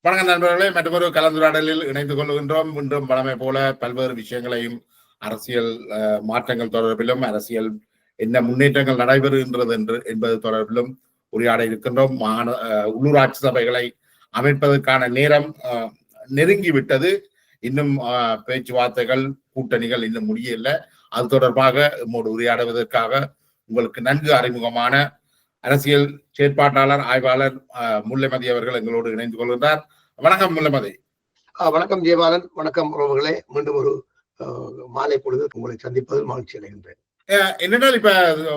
வணக்கம் நண்பர்களே, மற்றொரு கலந்துரையாடலில் இணைந்து கொள்கின்றோம். இன்றும் பழமை போல பல்வேறு விஷயங்களையும் அரசியல் மாற்றங்கள் தொடர்பிலும் அரசியல் என்ன முன்னேற்றங்கள் நடைபெறுகின்றது என்பது தொடர்பிலும் உரையாட இருக்கின்றோம். உள்ளூராட்சி சபைகளை அமைப்பதற்கான நேரம் நெருங்கிவிட்டது. இன்னும் பேச்சுவார்த்தைகள் கூட்டணிகள் இன்னும் முடியவில்லை. அது தொடர்பாக நம்மோடு உரையாடுவதற்காக உங்களுக்கு நன்கு அறிமுகமான அரசியல் செயற்பாட்டாளர் ஆய்வாளர் முல்லைமதி அவர்கள் எங்களோடு இணைந்து கொள்கின்றார். வணக்கம் முல்லைமதி. வணக்கம் ஜெயபாலன். வணக்கம் உறவுகளே. மீண்டும் ஒரு மாலை பொழுது உங்களை சந்திப்பதில் மகிழ்ச்சி அடைகின்றேன். என்னென்னால் இப்ப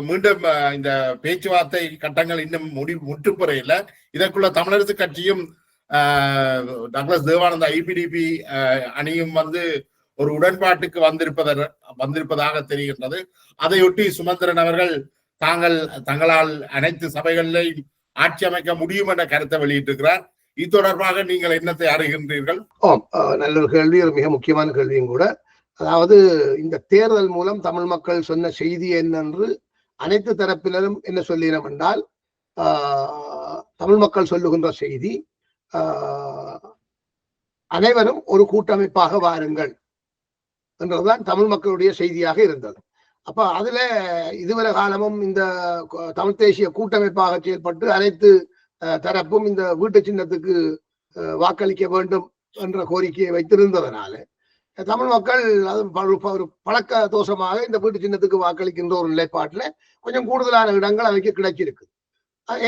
மீண்டும் இந்த பேச்சுவார்த்தை கட்டங்கள் இன்னும் முற்றுப்பெறையில இதற்குள்ள தமிழரசு கட்சியும் டக்ளஸ் தேவானந்தா IPDP அணியும் ஒரு உடன்பாட்டுக்கு வந்திருப்பதாக தெரிகின்றது. அதையொட்டி சுமந்திரன் அவர்கள் தங்களால் அனைத்து சபைகளிலும் ஆட்சி அமைக்க முடியும் என்ற கருத்தை வெளியிட்டிருக்கிறார். இது தொடர்பாக நீங்கள் என்னத்தை அறிகின்றீர்கள்? நல்ல ஒரு கேள்வி, ஒரு மிக முக்கியமான கேள்வியும் கூட. அதாவது இந்த தேர்தல் மூலம் தமிழ் மக்கள் சொன்ன செய்தி என்னென்று அனைத்து தரப்பினரும் என்ன சொல்லினோம் என்றால், தமிழ் மக்கள் சொல்லுகின்ற செய்தி அனைவரும் ஒரு கூட்டமைப்பாக வாருங்கள் என்றதுதான் தமிழ் மக்களுடைய செய்தியாக இருந்தது. அப்ப அதுல இதுவரை காலமும் இந்த தமிழ் தேசிய கூட்டமைப்பாக செயல்பட்டு அனைத்து தரப்பும் இந்த வீட்டு சின்னத்துக்கு வாக்களிக்க வேண்டும் என்ற கோரிக்கையை வைத்திருந்ததனால தமிழ் மக்கள் ஒரு பழக்க தோஷமாக இந்த வீட்டு சின்னத்துக்கு வாக்களிக்கின்ற ஒரு நிலைப்பாட்டுல கொஞ்சம் கூடுதலான இடங்கள் அவைக்கு கிடைச்சிருக்கு.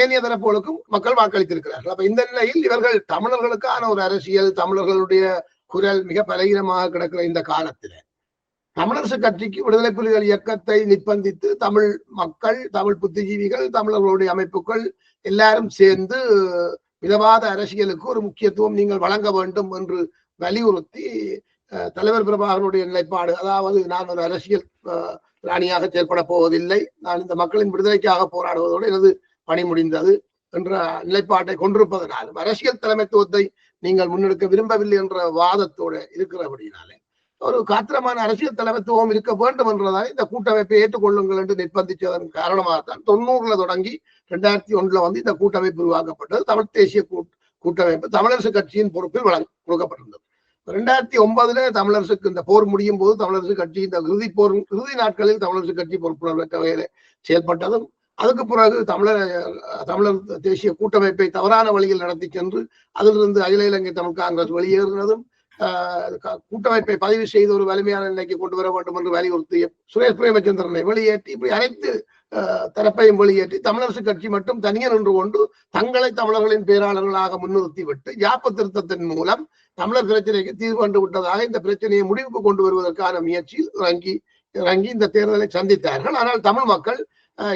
ஏனைய தரப்புகளுக்கும் மக்கள் வாக்களித்திருக்கிறார்கள். அப்ப இந்த நிலையில் இவர்கள் தமிழர்களுக்கான ஒரு அரசியல், தமிழர்களுடைய குரல் மிக பலகீனமாக கிடக்கிற இந்த காலத்துல தமிழரசு கட்சிக்கு விடுதலை புலிகள் இயக்கத்தை நிர்பந்தித்து தமிழ் மக்கள், தமிழ் புத்திஜீவிகள், தமிழர்களுடைய அமைப்புகள் எல்லாரும் சேர்ந்து மிதவாத அரசியலுக்கு ஒரு முக்கியத்துவம் நீங்கள் வழங்க வேண்டும் என்று வலியுறுத்தி தலைவர் பிரபாகரனுடைய நிலைப்பாடு, அதாவது நான் ஒரு அரசியல் ராணியாக செயல்பட போவதில்லை, நான் இந்த மக்களின் விடுதலைக்காக போராடுவதோடு எனது பணி முடிந்தது என்ற நிலைப்பாட்டை கொண்டிருப்பதனாலும் அரசியல் தலைமைத்துவத்தை நீங்கள் முன்னெடுக்க விரும்பவில்லை என்ற வாதத்தோடு இருக்கிறபடினாலே ஒரு காத்திரமான அரசியல் தலைமைத்துவம் இருக்க வேண்டும் என்றதால் இந்த கூட்டமைப்பை ஏற்றுக்கொள்ளுங்கள் என்று நிர்பந்தித்ததன் காரணமாகத்தான் 90ல தொடங்கி 2001 இந்த கூட்டமைப்பு உருவாக்கப்பட்டது. தமிழ் தேசிய கூட்டமைப்பு தமிழரசு கட்சியின் பொறுப்பில் கொடுக்கப்பட்டிருந்தது. 2009 தமிழரசுக்கு இந்த போர் முடியும் போது தமிழரசு கட்சி இந்த இறுதி நாட்களில் தமிழரசு கட்சி பொறுப்புணர்வு வகையில் செயல்பட்டதும், அதுக்கு பிறகு தமிழர் தேசிய கூட்டமைப்பை தவறான வழியில் நடத்தி சென்று அதிலிருந்து அகில இலங்கை தமிழ் காங்கிரஸ் வெளியேறினதும், கூட்டமைப்பை பதிவு செய்து ஒரு வலிமையான நிலைக்கு கொண்டு வர வேண்டும் என்று வலியுறுத்திய சுரேஷ் பிரேமச்சந்திரனை வெளியேற்றி இப்படி அனைத்து தரப்பையும் வெளியேற்றி தமிழரசு கட்சி மட்டும் தனியே நின்று கொண்டு தங்களை தமிழர்களின் பேராளர்களாக முன்னிறுத்தி விட்டு யாப்பு திருத்தத்தின் மூலம் தமிழர் பிரச்சனைக்கு தீர்வு கண்டு விட்டதாக இந்த பிரச்சனையை முடிவுக்கு கொண்டு வருவதற்கான முயற்சியில் இறங்கி இந்த தேர்தலை சந்தித்தார்கள். ஆனால் தமிழ் மக்கள்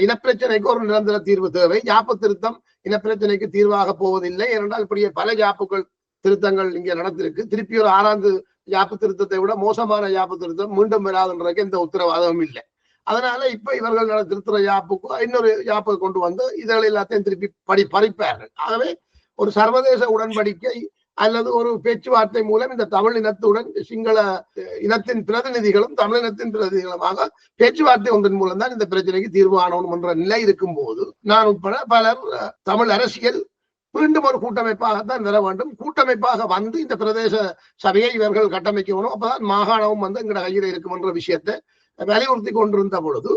இனப்பிரச்சனைக்கு ஒரு நிரந்தர தீர்வு தேவை, யாப்பு திருத்தம் இனப்பிரச்சனைக்கு தீர்வாக போவதில்லை, ஏனென்றால் இப்படியே பல யாப்புகள் திருத்தங்கள் இங்கே நடந்திருக்கு. திருப்பி ஒரு 6வது யாப்பு திருத்தத்தை விட மோசமான யாப்பு திருத்தம் மீண்டும் வராதுன்றதுக்கு எந்த உத்தரவாதமும் இல்லை. அதனால இப்ப இவர்கள் திருத்துற யாப்புக்கு இன்னொரு யாப்பை கொண்டு வந்து இதழ் எல்லாத்தையும் திருப்பி பறிப்பார்கள். ஆகவே ஒரு சர்வதேச உடன்படிக்கை அல்லது ஒரு பேச்சுவார்த்தை மூலம் இந்த தமிழ் இனத்துடன் சிங்கள இனத்தின் பிரதிநிதிகளும் தமிழினத்தின் பிரதிநிதிகளுமாக பேச்சுவார்த்தை ஒன்றின் மூலம் தான் இந்த பிரச்சனைக்கு தீர்வு காணணும் என்ற நிலை இருக்கும் போது நான் உட்பட பலர் தமிழ் அரசியல் மீண்டும் ஒரு கூட்டமைப்பாகத்தான் வர வேண்டும், கூட்டமைப்பாக வந்து இந்த பிரதேச சபையை இவர்கள் கட்டமைக்கணும், அப்பதான் மாகாணமும் எங்கட கையில் இருக்கும் என்ற விஷயத்தை வலியுறுத்தி கொண்டிருந்த பொழுது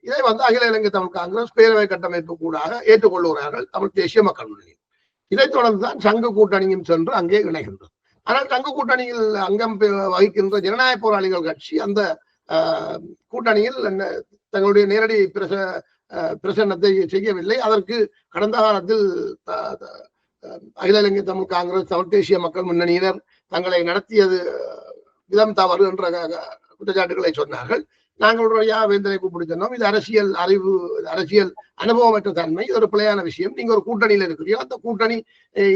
இதை அகில இலங்கை தமிழ் காங்கிரஸ் பேரவை கட்டமைப்பு கூடாக ஏற்றுக்கொள்கிறார்கள் தமிழ் தேசிய மக்கள் முன்னணி. இதைத் தொடர்ந்துதான் சங்க கூட்டணியும் சென்று அங்கே இணைகின்றது. ஆனால் சங்க கூட்டணியில் அங்கம் வகிக்கின்ற ஜனநாயக போராளிகள் கட்சி அந்த கூட்டணியில் தங்களுடைய நேரடி பிரசன்னத்தை செய்யவில்லை. அதற்கு கடந்த காலத்தில் அகில இலங்கை தமிழ் காங்கிரஸ், தமிழ் தேசிய மக்கள் முன்னணியினர் தங்களை நடத்தியது விதம் தவறு என்ற குற்றச்சாட்டுகளை சொன்னார்கள். நாங்கள் வேந்தனை கூப்பிடுச்சோம், இது அரசியல் அறிவு, அரசியல் அனுபவமற்ற தன்மை, இது ஒரு பிழையான விஷயம். நீங்க ஒரு கூட்டணியில இருக்கிறீங்க, அந்த கூட்டணி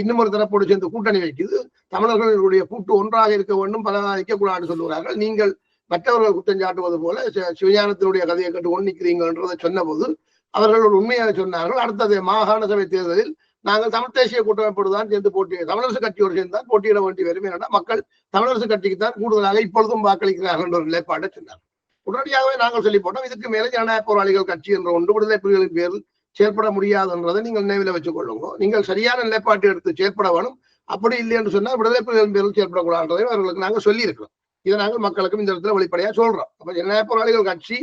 இன்னும் ஒரு தரப்போடு சேர்ந்து கூட்டணி வைக்குது, தமிழர்களுடைய கூட்டு ஒன்றாக இருக்க வேண்டும், பல இருக்கக்கூடாது சொல்லுகிறார்கள். நீங்கள் மற்றவர்கள் குற்றம் சாட்டுவது போல சிவஞானத்தினுடைய கதையை கண்டு ஒன்னிக்கிறீங்கன்றதை சொன்ன போது அவர்கள் ஒரு உண்மையாக சொன்னார்கள். அடுத்தது மாகாண சபை தேர்தலில் நாங்கள் தமிழ் தேசிய கூட்டமைப்போடு தான் சேர்ந்து தமிழரசு கட்சியோடு சேர்ந்து தான் போட்டியிட வேண்டி வரும், ஏன்னா மக்கள் தமிழரசு கட்சிக்கு தான் கூடுதலாக இப்பொழுதும் வாக்களிக்கிறார்கள் என்ற ஒரு நிலைப்பாட்டை சொன்னார். உடனடியாகவே நாங்கள் சொல்லி போட்டோம், இதுக்கு மேலே ஜனநாயக போராளிகள் கட்சி என்ற ஒன்று விடுதலை புலிகளின் பேரில் செயல்பட முடியாது என்றதை நீங்கள் நினைவில் வச்சுக் கொள்ளுங்க. நீங்கள் சரியான நிலைப்பாட்டை எடுத்து செயல்பட வேணும். அப்படி இல்லை என்று சொன்னா விடுதலை புலிகளின் பேரில் செயல்படக்கூடாதுன்றதை அவர்களுக்கு நாங்கள் சொல்லி இருக்கிறோம். இதை நாங்கள் மக்களுக்கும் இந்த இடத்துல வெளிப்படையா சொல்றோம். அப்ப ஜனநாயக போராளிகள் கட்சி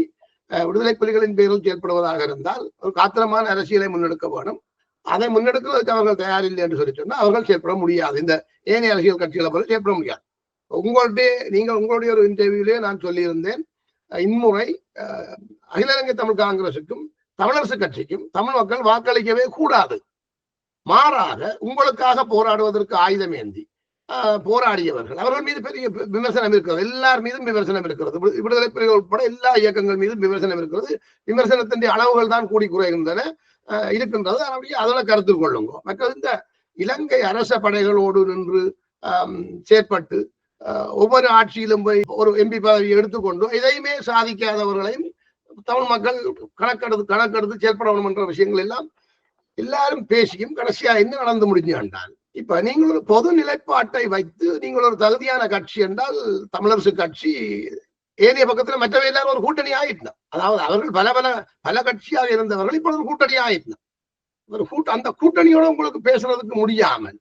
விடுதலை புலிகளின் பேரில் செயல்படுவதாக இருந்தால் ஒரு காத்திரமான அரசியலை முன்னெடுக்க வேணும். அதை முன்னெடுக்கிறதுக்கு அவர்கள் தயாரில்லை என்று சொல்லி சொன்னா அவர்கள் செயல்பட முடியாது. இந்த ஏனைய அரசியல் கட்சிகளை போல செயல்பட முடியாது. உங்களுடைய ஒரு இன்டர்வியூலே நான் சொல்லியிருந்தேன், இம்முறை அகில இலங்கை தமிழ் காங்கிரசுக்கும் தமிழரசு கட்சிக்கும் தமிழ் மக்கள் வாக்களிக்கவே கூடாது. மாறாக உங்களுக்காக போராடுவதற்கு ஆயுதம் ஏந்தி போராடியவர்கள் அவர்கள் மீது பெரிய விமர்சனம் இருக்கிறது. எல்லார் மீதும் விமர்சனம் இருக்கிறது. விடுதலை புலிகள் உட்பட எல்லா இயக்கங்கள் மீதும் விமர்சனம் இருக்கிறது. விமர்சனத்தின் அளவுகள் தான் கூடி குறைகின்றன இருக்கின்றது. அதனை கருத்தில் கொள்ளுங்க. மற்றது இந்த இலங்கை அரச படைகளோடு நின்று செயற்பட்டு ஒவ்வொரு ஆட்சியிலும் போய் ஒரு எம்பி பதவியை எடுத்துக்கொண்டு இதையுமே சாதிக்காதவர்களையும் தமிழ் மக்கள் கணக்கெடுத்து செயல்பட வேண்டும் என்ற விஷயங்கள் எல்லாம் எல்லாரும் பேசியும் கடைசியா என்ன நடந்து முடிஞ்சால், இப்ப நீங்கள் ஒரு பொது நிலைப்பாட்டை வைத்து நீங்கள் ஒரு தகுதியான கட்சி என்றால் தமிழரசு கட்சி ஏனைய பக்கத்துல மற்றவை எல்லாரும் ஒரு கூட்டணி ஆயிட்டோம். அதாவது அவர்கள் பல கட்சியாக இருந்தவர்கள் இப்ப ஒரு கூட்டணி ஆயிட்டோம். அந்த கூட்டணியோட உங்களுக்கு பேசுறதுக்கு முடியாமல்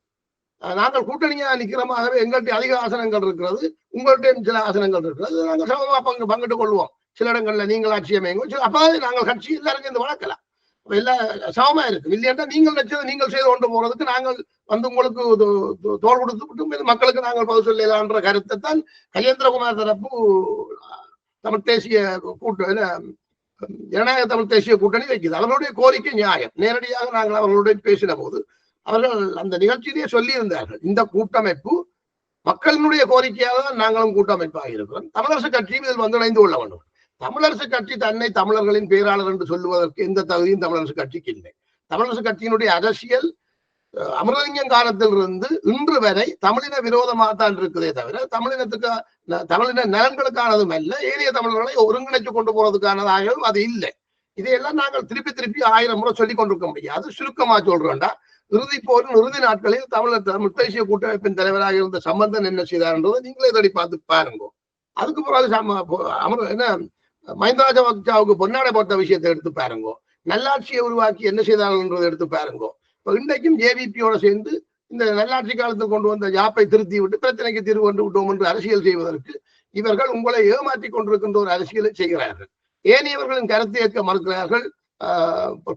நாங்கள் கூட்டணியா நிக்கிறோமாகவே எங்கள்கிட்ட அதிக ஆசனங்கள் இருக்கிறது, உங்கள்கிட்ட சில ஆசனங்கள் இருக்கிறது, நாங்கள் சமமா பங்கிட்டுக் கொள்வோம். சில இடங்கள்ல நீங்கள் ஆட்சி அமைங்க, அப்ப நாங்கள் கட்சி எல்லாரும் இந்த வளர்க்கலாம், எல்லாம் சமமா இருக்கு. இல்லையா நீங்கள் நினைச்சதை நீங்கள் செய்து கொண்டு போறதுக்கு நாங்கள் உங்களுக்கு தோல் கொடுத்து மக்களுக்கு நாங்கள் பதில் சொல்லலான்ற கருத்தை தான் கஜேந்திரகுமார் தரப்பு தமிழ் தேசிய ஜனநாயக தமிழ் தேசிய கூட்டணி வைக்குது. அவர்களுடைய கோரிக்கை நியாயம். நேரடியாக நாங்கள் அவர்களுடைய பேசின போது அவர்கள் அந்த நிகழ்ச்சியிலேயே சொல்லி இருந்தார்கள், இந்த கூட்டமைப்பு மக்களினுடைய கோரிக்கையாக தான் நாங்களும் கூட்டமைப்பாக இருக்கிறோம். தமிழரசு கட்சியும் இதில் வந்து இணைந்து கொள்ள வேண்டும். தமிழரசு கட்சி தன்னை தமிழர்களின் பேராளர் என்று சொல்லுவதற்கு எந்த தகுதியும் தமிழரசு கட்சிக்கு இல்லை. தமிழரசு கட்சியினுடைய அரசியல் அமிர்தலிங்கம் காலத்திலிருந்து இன்று வரை தமிழின விரோதமாக தான் இருக்குதே தவிர தமிழின நலன்களுக்கானதும் அல்ல, ஏனைய தமிழர்களை ஒருங்கிணைச்சு கொண்டு போறதுக்கானதாகவும் அது இல்லை. இதையெல்லாம் நாங்கள் திருப்பி 1000 முறை சொல்லிக் கொண்டிருக்க முடியாது. சுருக்கமா சொல்றோம்டா, இறுதி போரின் இறுதி நாட்களில் தமிழ் தேசிய கூட்டமைப்பின் தலைவராக இருந்த சம்பந்தன் என்ன செய்தார் என்றதை நீங்களே தேடி பார்த்து பாருங்க. அதுக்கு பிறகு என்ன மஹிந்த ராஜபக்சவுக்கு பொன்னாடை போட்ட விஷயத்தை எடுத்து பாருங்க. நல்லாட்சியை உருவாக்கி என்ன செய்தார்கள் என்றதை எடுத்து பாருங்க. இப்ப இன்றைக்கும் ஜேவிபியோட சேர்ந்து இந்த நல்லாட்சி காலத்தில் கொண்டு வந்த யாப்பை திருத்தி விட்டு பிரச்சனைக்கு தீர்வு கொண்டு விட்டோம் என்று அரசியல் செய்வதற்கு இவர்கள் உங்களை ஏமாற்றி கொண்டிருக்கின்ற ஒரு அரசியலை செய்கிறார்கள். ஏனையவர்களின் கருத்தை ஏற்க மறுக்கிறார்கள்.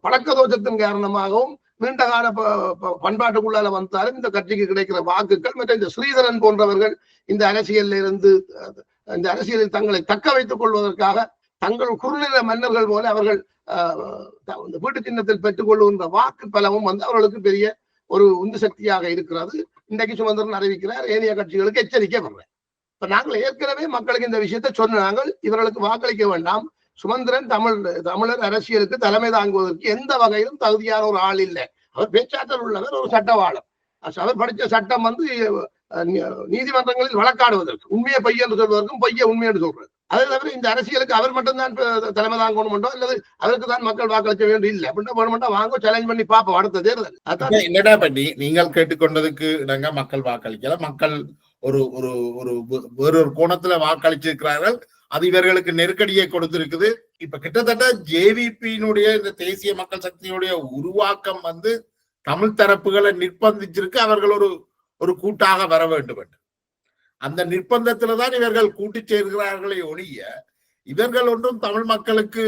பழக்க தோஷத்தின் காரணமாகவும் நீண்ட கால பண்பாட்டுக்குள்ளால வந்தாலும் இந்த கட்சிக்கு கிடைக்கிற வாக்குகள் மற்றும் இந்த ஸ்ரீதரன் போன்றவர்கள் இந்த அரசியலில் தங்களை தக்க வைத்துக் கொள்வதற்காக தங்கள் குறுநில மன்னர்கள் போல அவர்கள் வீட்டு சின்னத்தில் பெற்றுக் கொள்ளுகின்ற வாக்கு பலவும் வந்து அவர்களுக்கு பெரிய ஒரு உந்து சக்தியாக இருக்கிறது. இன்றைக்கு சுமந்திரன் அறிவிக்கிறார், ஏனைய கட்சிகளுக்கு எச்சரிக்கை பண்றேன். இப்ப நாங்கள் ஏற்கனவே மக்களுக்கு இந்த விஷயத்தை சொன்னாங்கள், இவர்களுக்கு வாக்களிக்க வேண்டாம், சுமந்திரன் தமிழர் அரசியலுக்கு தலைமை தாங்குவதற்கு எந்த வகையிலும் தகுதியான ஒரு ஆள் இல்லை, அவர் பேச்சாற்றல் உள்ளவர், ஒரு சட்டவாளர், அவர் படித்த சட்டம் வந்து நீதிமன்றங்களில் வழக்காடுவதற்கு உண்மையை பொய் என்று சொல்வதற்கும் பொய்யை உண்மை என்று சொல்றது. அதே தவிர இந்த அரசியலுக்கு அவர் மட்டும்தான் தலைமை தாங்கணும் அல்லது அவருக்கு தான் மக்கள் வாக்களிக்க வேண்டும் இல்லை அப்படின்னா வேணுமெண்டா வாங்க சேலஞ்ச் பண்ணி பார்ப்போம் அடுத்த தேர்தல். என்னடா பண்ணி நீங்கள் கேட்டுக்கொண்டதுக்கு நாங்க மக்கள் வாக்களிக்கல, மக்கள் ஒரு ஒரு ஒரு வேறொரு கோணத்துல வாக்களிச்சிருக்கிறார்கள். அது இவர்களுக்கு நெருக்கடியை கொடுத்திருக்குது. இப்ப கிட்டத்தட்ட ஜேவிபியினுடைய இந்த தேசிய மக்கள் சக்தியினுடைய உருவாக்கம் வந்து தமிழ் தரப்புகளை நிர்பந்திச்சிருக்கு. அவர்கள் ஒரு கூட்டாக வர வேண்டும் என்று அந்த நிர்பந்தத்தில்தான் இவர்கள் கூட்டி சேர்கிறார்களே ஒழிய இவர்கள் ஒன்றும் தமிழ் மக்களுக்கு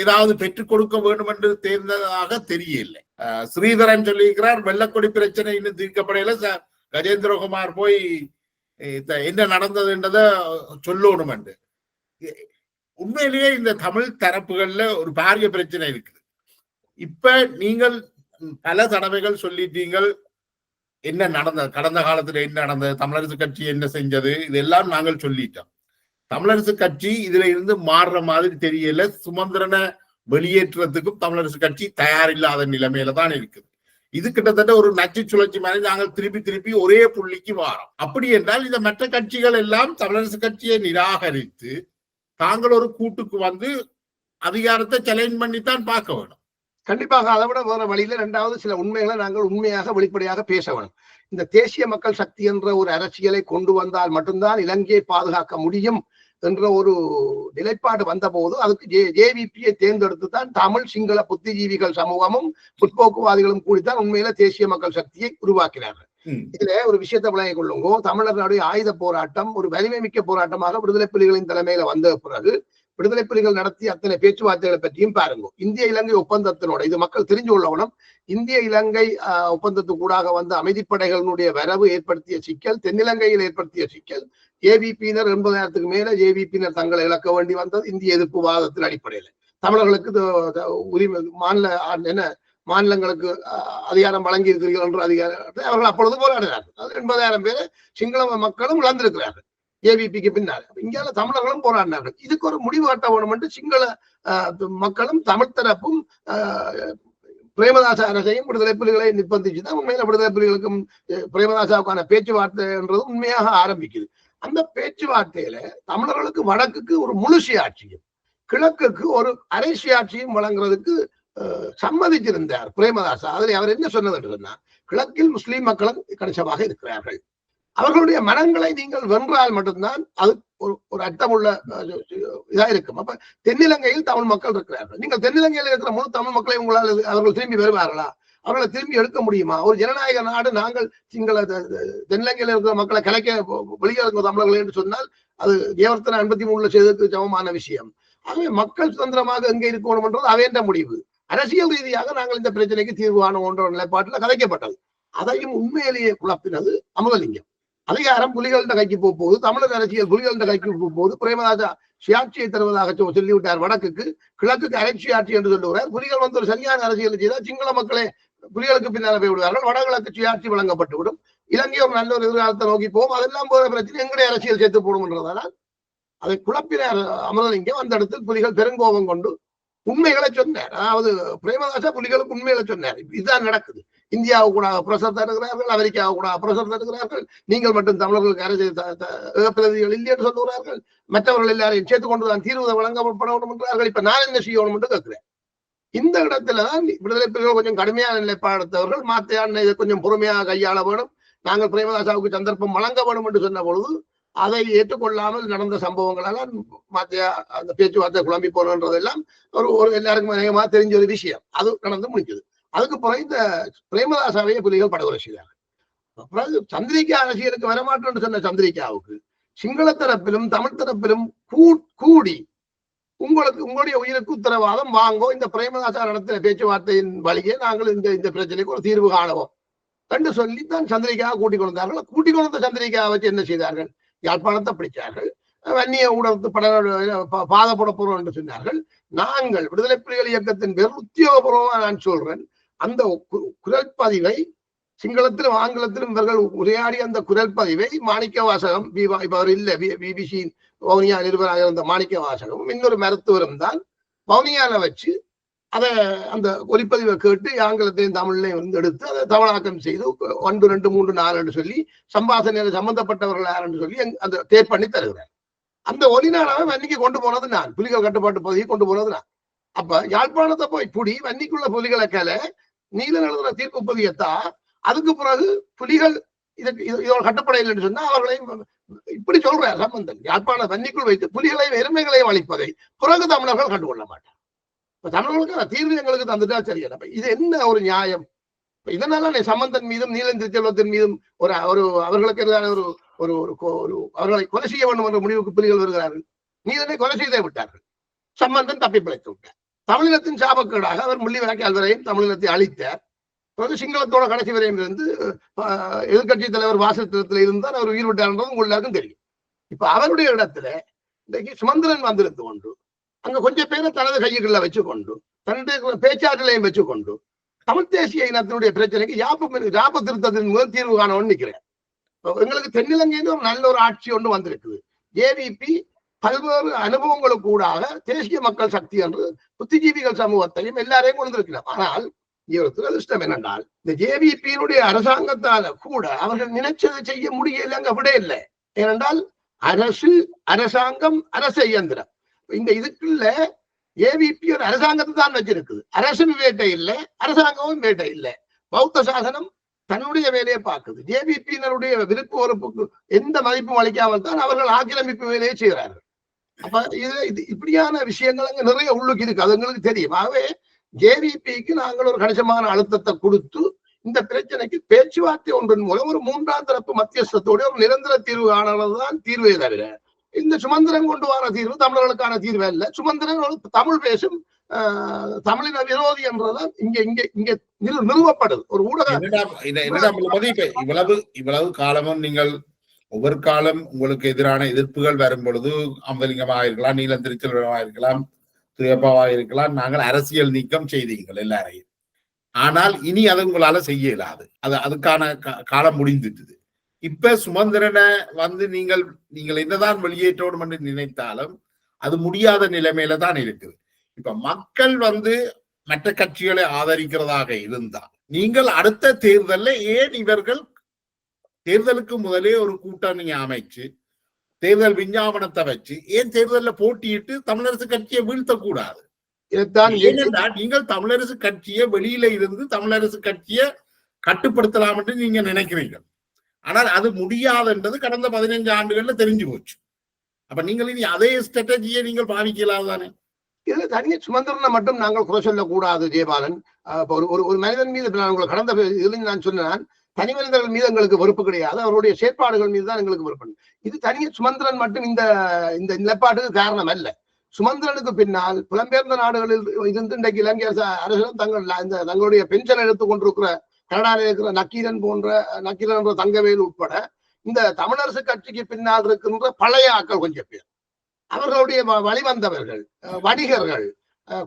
ஏதாவது பெற்றுக் கொடுக்க வேண்டும் என்று தேர்ந்ததாக தெரியவில்லை. ஸ்ரீதரன் சொல்லியிருக்கிறார், வெள்ளக்கொடி பிரச்சனை இன்னும் தீர்க்கப்படையில கஜேந்திரகுமார் போய் என்ன நடந்தது என்றதை சொல்லணும் என்று. உண்மையிலேயே இந்த தமிழ் தரப்புகள்ல ஒரு பாரிய பிரச்சனை இருக்குது. இப்ப நீங்கள் பல தடவைகள் சொல்லிட்டீங்கள் என்ன நடந்தது, கடந்த காலத்துல என்ன நடந்தது, தமிழரசு கட்சி என்ன செஞ்சது, இதெல்லாம் நாங்கள் சொல்லிட்டோம். தமிழரசு கட்சி இதுல இருந்து மாறுற மாதிரி தெரியல. சுமந்திரனை வெளியேற்றுறதுக்கும் தமிழரசு கட்சி தயாரில்லாத நிலைமையில தான் இருக்குது. இது கிட்டத்தட்ட ஒரு நச்சு சுழற்சி மாதிரி நாங்கள் திருப்பி ஒரே புள்ளிக்கு வாரோம். அப்படி என்றால் இந்த மற்ற கட்சிகள் எல்லாம் தமிழரசு கட்சியை நிராகரித்து தாங்கள் ஒரு கூட்டுக்கு வந்து அதிகாரத்தை சேலஞ்ச் பண்ணித்தான் பார்க்க வேணும். கண்டிப்பாக அதை விட வேற வழியில இரண்டாவது சில உண்மைகளை நாங்கள் உண்மையாக வெளிப்படையாக பேச வேணும். இந்த தேசிய மக்கள் சக்தி என்ற ஒரு அரசியலை கொண்டு வந்தால் மட்டும்தான் இலங்கையை பாதுகாக்க முடியும் என்ற ஒரு நிலைப்பாடு வந்த போது அதுக்கு ஜேவிபியை தேர்ந்தெடுத்து தான் தமிழ் சிங்கள புத்திஜீவிகள் சமூகமும் முற்போக்குவாதிகளும் கூடித்தான் உண்மையில தேசிய மக்கள் சக்தியை உருவாக்கினார்கள். இதுல ஒரு விஷயத்தை விளங்கிக் கொள்ளுங்கோ. தமிழர்களுடைய ஆயுத போராட்டம் ஒரு வலிமை மிக்க போராட்டமாக விடுதலை புலிகளின் தலைமையில வந்த பிறகு விடுதலை புலிகள் நடத்திய அத்தனை பேச்சுவார்த்தைகளை பற்றியும் பாருங்க. இந்திய இலங்கை ஒப்பந்தத்தினோட இது மக்கள் தெரிஞ்சு கொள்ளவனும். இந்திய இலங்கை ஒப்பந்தத்துக்கூடாக வந்த அமைதிப்படைகளினுடைய வரவு ஏற்படுத்திய சிக்கல், தென்னிலங்கையில் ஏற்படுத்திய சிக்கல், ஏவிபியினர் 80,000க்கு மேல ஏவிபியினர் தங்களை இழக்க வேண்டி வந்தது இந்திய எதிர்ப்பு வாதத்தின் அடிப்படையில. தமிழர்களுக்கு உரிமை மாநிலங்களுக்கு அதிகாரம் வழங்கி இருக்கிறீர்கள் என்ற அதிகாரத்தை அவர்கள் அப்பொழுது போராடினார்கள். அது 80,000 பேரை சிங்கள மக்களும் இழந்திருக்கிறார்கள் ஏவிபிக்கு பின்னால். இங்கால தமிழர்களும் போராடினார்கள். இதுக்கு ஒரு முடிவு கட்ட வேணும் என்று சிங்கள மக்களும் தமிழ் தரப்பும் பிரேமதாச அரசையும் விடுதலை புலிகளை நிர்பந்திச்சுதான் உண்மையில விடுதலை புலிகளுக்கும் பிரேமதாசாவுக்கான பேச்சுவார்த்தை என்றது உண்மையாக ஆரம்பிக்குது. அந்த பேச்சுவார்த்தையில தமிழர்களுக்கு வடக்குக்கு ஒரு முழு சுயாட்சியும் கிழக்குக்கு ஒரு அரை சுயாட்சியும் வழங்குறதுக்கு சம்மதிச்சிருந்தார் பிரேமதாசா. அதில் அவர் என்ன சொன்னது என்று சொன்னா, கிழக்கில் முஸ்லிம் மக்களும் கணிசமாக இருக்கிறார்கள், அவர்களுடைய மனங்களை நீங்கள் வென்றால் மட்டும்தான் அது ஒரு அர்த்தமுள்ள இதா இருக்கும். அப்ப தென்னிலங்கையில் தமிழ் மக்கள் இருக்கிறார்கள், நீங்கள் தென்னிலங்கையில் இருக்கிற முழு தமிழ் மக்களை உங்களால் அவர்கள் திரும்பி வருவார்களா? அவர்களை திரும்பி எடுக்க முடியுமா? ஒரு ஜனநாயக நாடு நாங்கள் சிங்கள தென்னிலங்கையில் இருக்கிற மக்களை கலைக்க வெளியே இருக்கிற தமிழர்கள் என்று சொன்னால் அது ஜெயவர்த்தன 83 செய்ததுக்கு சமமான விஷயம். ஆகவே மக்கள் சுதந்திரமாக எங்கே இருக்கணும் என்றது அவேண்ட முடிவு. அரசியல் ரீதியாக நாங்கள் இந்த பிரச்சனைக்கு தீர்வு காணுகின்ற நிலைப்பாட்டில் கதைக்கப்பட்டது. அதையும் உண்மையிலேயே குழப்பினது அமுதலிங்கம். அதிகாரம் புலிகளின் கைக்கு போகுது, தமிழர் அரசியல் புலிகளின் கைக்கு போகுது. பிரேமதாசா சுயாட்சியை தருவதாக சொல்லிவிட்டார் வடக்குக்கு, கிழக்குக்கு அரை சுயாட்சி என்று சொல்லுகிறார். புலிகள் வந்து ஒரு சரியான அரசியல் செய்தால் சிங்கள மக்களே புலிகளுக்கு பின்னால் போய் விடுவார்கள், வடகிழக்கு சுயாட்சி வழங்கப்பட்டுவிடும், இலங்கை ஒரு நல்ல ஒரு எதிர்காலத்தை நோக்கி போகும். அதெல்லாம் போகிற பிரச்சனை எங்களுடைய அரசியல் சேர்த்து போடும் என்றதால் அதை குழப்பினார் அமரலிங்கம். அந்த இடத்தில் புலிகள் பெருங்கோபம் கொண்டு உண்மைகளை சொன்னார். அதாவது பிரேமதாசா புலிகளுக்கு உண்மைகளை சொன்னார். இதுதான் நடக்குது, இந்தியாவுக்கு கூட பிரசர் தருகிறார்கள், அமெரிக்காவுக்கு கூட பிரசர் தருகிறார்கள், நீங்கள் மட்டும் தமிழர்களுக்கு அரசியல் பிரதிகள் இல்லை என்று சொல்லுகிறார்கள், மற்றவர்கள் எல்லாரையும் சேர்த்துக் கொண்டுதான் தீர்வு வழங்கப்பட வேண்டும் என்றார்கள். இப்ப நான் என்ன செய்யணும் என்று கேட்கிறேன். இந்த இடத்துலதான் விடுதலை புலிகள் கொஞ்சம் கடுமையான நிலைப்பாடுத்தவர்கள் மாத்தையான இதை கொஞ்சம் பொறுமையாக கையாள வேணும், நாங்கள் பிரேமதாசாவுக்கு சந்தர்ப்பம் வழங்க வேண்டும் என்று சொன்ன பொழுது அதை ஏற்றுக்கொள்ளாமல் நடந்த சம்பவங்களெல்லாம் மாத்தியா அந்த பேச்சுவார்த்தை குழம்பி போனன்றதெல்லாம் ஒரு எல்லாருக்கும் அதிகமாக தெரிஞ்ச ஒரு விஷயம். அது நடந்து முடிஞ்சது. அதுக்கு பிறகு இந்த பிரேமதாசாவையே புலிகள் படுகொலை செய்தார்கள். அப்புறம் சந்திரிகா அரசியலுக்கு வரமாட்டோம்னு சொன்ன சந்திரிகாவுக்கு சிங்கள தரப்பிலும் தமிழ் தரப்பிலும் கூடி உங்களுடைய உயிருக்கு உத்தரவாதம் வாங்கோ, இந்த பிரேமதாசா நடத்தின பேச்சுவார்த்தையின் வழியே நாங்கள் இந்த பிரச்சனைக்கு ஒரு தீர்வு காணுவோம் என்று சொல்லி தான் சந்திரிகாவை கூட்டிக் கொண்டார்கள். கூட்டிக் கொண்ட சந்திரிகாவை வச்சு என்ன செய்தார்கள்? யாழ்ப்பாணத்தை பிடிச்சார்கள், வன்னிய ஊடகத்து பாதப்பட போறோம் என்று சொன்னார்கள். நாங்கள் விடுதலை புலிகள் இயக்கத்தின் பேர் உத்தியோகபூர்வமா நான் சொல்றேன், அந்த குரல் பதிவை சிங்களத்திலும் ஆங்கிலத்திலும் இவர்கள் உரையாடிய அந்த குரல் பதிவை மாணிக்க வாசகம் அவர் இல்ல பிபிசி வவுனியா நிருபராக இருந்த மாணிக்க வாசகம் இன்னொரு மருத்துவரும் தான் வவுனியால வச்சு அதை அந்த ஒலிப்பதிவை கேட்டு ஆங்கிலத்தையும் தமிழ்லையும் வந்து எடுத்து அதை தமிழாக்கம் செய்து 1, 2, 3, 4 என்று சொல்லி சம்பாசனையில் சம்பந்தப்பட்டவர்கள் யார் என்று சொல்லி அந்த டேப் பண்ணி தருகிறார். அந்த ஒலிநாடாவை வன்னிக்கு கொண்டு போனது நான், புலிகள் கட்டுப்பாட்டு பகுதியை கொண்டு போனது நான். அப்ப யாழ்ப்பாணத்தை போய் புடி வன்னிக்குள்ள புலிகளை கல நீல எழுதுன தீர்ப்பு பதியத்தா அதுக்கு பிறகு புலிகள் இதோட கட்டுப்படையில் என்று சொன்னா அவர்களையும் இப்படி சொல்றார் சம்பந்தன். யாழ்ப்பாண வன்னிக்குள் வைத்து புலிகளையும் எருமைகளையும் அளிப்பதை பிறகு தமிழர்கள் கண்டுகொள்ள மாட்டார். தமிழர்களுக்கு தீர்வு எங்களுக்கு தந்துட்டா சரியா? இது என்ன ஒரு நியாயம்? இதனால சம்பந்தன் மீதும் நீலன் திருச்செல்வத்தின் மீதும் ஒரு அவர்களுக்கு ஒரு அவர்களை கொலை செய்ய வேண்டும் என்ற முடிவுக்கு புலிகள் வருகிறார்கள். நீலனை கொலை செய்தே விட்டார்கள், சம்பந்தன் தப்பி பிழைத்து விட்டார். தமிழினத்தின் சாபக்கேடாக அவர் முள்ளிவாய்க்கால் வரையும் தமிழினத்தை அழித்தார். சிங்களத்தோட கடைசி வரையும் இருந்து எதிர்கட்சி தலைவர் வாசத்திரத்தில் இருந்தால் அவர் உயிர் விட்டார்ன்றது உங்களுக்கு தெரியும். இப்ப அவருடைய இடத்துல இன்றைக்கு சுமந்திரன் வந்திருந்து கொண்டு அங்க கொஞ்சம் பேரை தனது கையுக்குள்ள வச்சுக்கொண்டு தன்னுடைய பேச்சாற்றலையும் வச்சுக்கொண்டு தமிழ் தேசிய இனத்தினுடைய பிரச்சனைக்கு யாப்பு திருத்தத்தின் முதல் தீர்வு காணணும்னு நிற்கிறேன். எங்களுக்கு தென்னிலங்கையில ஒரு நல்ல ஒரு ஆட்சி ஒன்று வந்திருக்குது. ஏவிபி பல்வேறு அனுபவங்களுக்கு கூடாக தேசிய மக்கள் சக்தி என்று புத்திஜீவிகள் சமூகத்தையும் எல்லாரையும் கொண்டிருக்கிறார். ஆனால் துரதிருஷ்டம் என்னென்றால் இந்த ஜேவிபியினுடைய அரசாங்கத்தால கூட அவர்கள் நினைச்சதை செய்ய முடியல, அங்க விட இல்லை. ஏனென்றால் அரசாங்கம் அரச இயந்திரம். இந்த இதுக்குள்ள ஏவிபி ஒரு அரசாங்கத்தை தான் வச்சிருக்குது. அரசும் வேட்டை இல்லை, அரசாங்கமும் வேட்டை இல்லை. பௌத்த சாசனம் தன்னுடைய வேலையை பார்க்குது. ஜேவிபியினருடைய விருப்பு வெறுப்புக்கு எந்த மதிப்பும் அளிக்காமல் தான் அவர்கள் ஆக்கிரமிப்பு வேலையை செய்கிறார்கள். அப்ப இது இப்படியான விஷயங்கள் அங்க நிறைய உள்ளுக்கு இருக்கு, அது எங்களுக்கு தெரியும். ஆகவே ஜேவிபிக்கு நாங்கள் ஒரு கணிசமான அழுத்தத்தை கொடுத்து இந்த பிரச்சனைக்கு பேச்சுவார்த்தை ஒன்றின் மூலம் ஒரு மூன்றாம் தரப்பு மத்தியஸ்தத்தோடு ஒரு நிரந்தர தீர்வு காணதான் தீர்வே தவிர இந்த சுமந்திரன் கொண்டு வர தீர்வு தமிழர்களுக்கான தீர்வு அல்ல. சுமந்திரன் ஒரு தமிழ் பேசும் தமிழின விரோதி என்றதான் இங்க இங்க இங்க நிறுவப்படுது ஒரு ஊடக. இவ்வளவு காலமும் நீங்கள் ஒவ்வொரு காலம் உங்களுக்கு எதிரான எதிர்ப்புகள் வரும் பொழுது அம்பலிங்கமாக இருக்கலாம், நீலம் திருச்செல்வமாக இருக்கலாம், துயப்பாவாக இருக்கலாம், நாங்கள் அரசியல் நீக்கம் செய்தீங்கள் எல்லாரையும். ஆனால் இனி அது உங்களால செய்ய இயலாது. அதுக்கான காலம் முடிந்துட்டது. இப்ப சுமந்திரனை நீங்கள் என்னதான் வெளியேற்றோடும் என்று நினைத்தாலும் அது முடியாத நிலைமையில தான் இருக்குது. இப்ப மக்கள் மற்ற கட்சிகளை ஆதரிக்கிறதாக இருந்தால் நீங்கள் அடுத்த தேர்தலில் ஏன் இவர்கள் தேர்தலுக்கு முதலே ஒரு கூட்டணி அமைச்சு தேர்தல் விஞ்ஞாபனத்தை வச்சு ஏன் தேர்தலில் போட்டியிட்டு தமிழரசு கட்சியை வீழ்த்தக்கூடாது? ஏனென்றால் நீங்கள் தமிழரசு கட்சியை வெளியில இருந்து தமிழரசு கட்சியை கட்டுப்படுத்தலாம் என்று நீங்க நினைக்கிறீர்கள். ஆனால் அது முடியாதுன்றது கடந்த 15 ஆண்டுகள்ல தெரிஞ்சு போச்சு. அப்ப நீங்கள் இனி அதே ஸ்ட்ராட்டஜியை நீங்கள் பாவிக்கலாம் தானே? இதுல தனிய சுமந்திரனை மட்டும் நாங்கள் குறை சொல்லக்கூடாது ஜெயபாலன். ஒரு மனிதன் மீது கடந்த இதுல நான் சொன்னேன், தனி மனிதர்கள் மீது எங்களுக்கு வெறுப்பு கிடையாது, அவருடைய செயற்பாடுகள் மீது தான் எங்களுக்கு வெறுப்பு. இது தனிய சுமந்திரன் மட்டும் இந்த நிலைப்பாட்டுக்கு காரணம் அல்ல. சுமந்திரனுக்கு பின்னால் புலம்பெயர்ந்த நாடுகளில் இருந்து இன்றைக்கு இலங்கை அரசுகள் தங்களுடைய பென்ஷன் எடுத்துக் கொண்டிருக்கிற கனடாவில் இருக்கிற நக்கீரன் என்ற தங்கவேல் உட்பட இந்த தமிழரசு கட்சிக்கு பின்னால் இருக்கின்ற பழைய ஆக்கள் கொஞ்சம் பேர், அவர்களுடைய வழிவந்தவர்கள், வணிகர்கள்,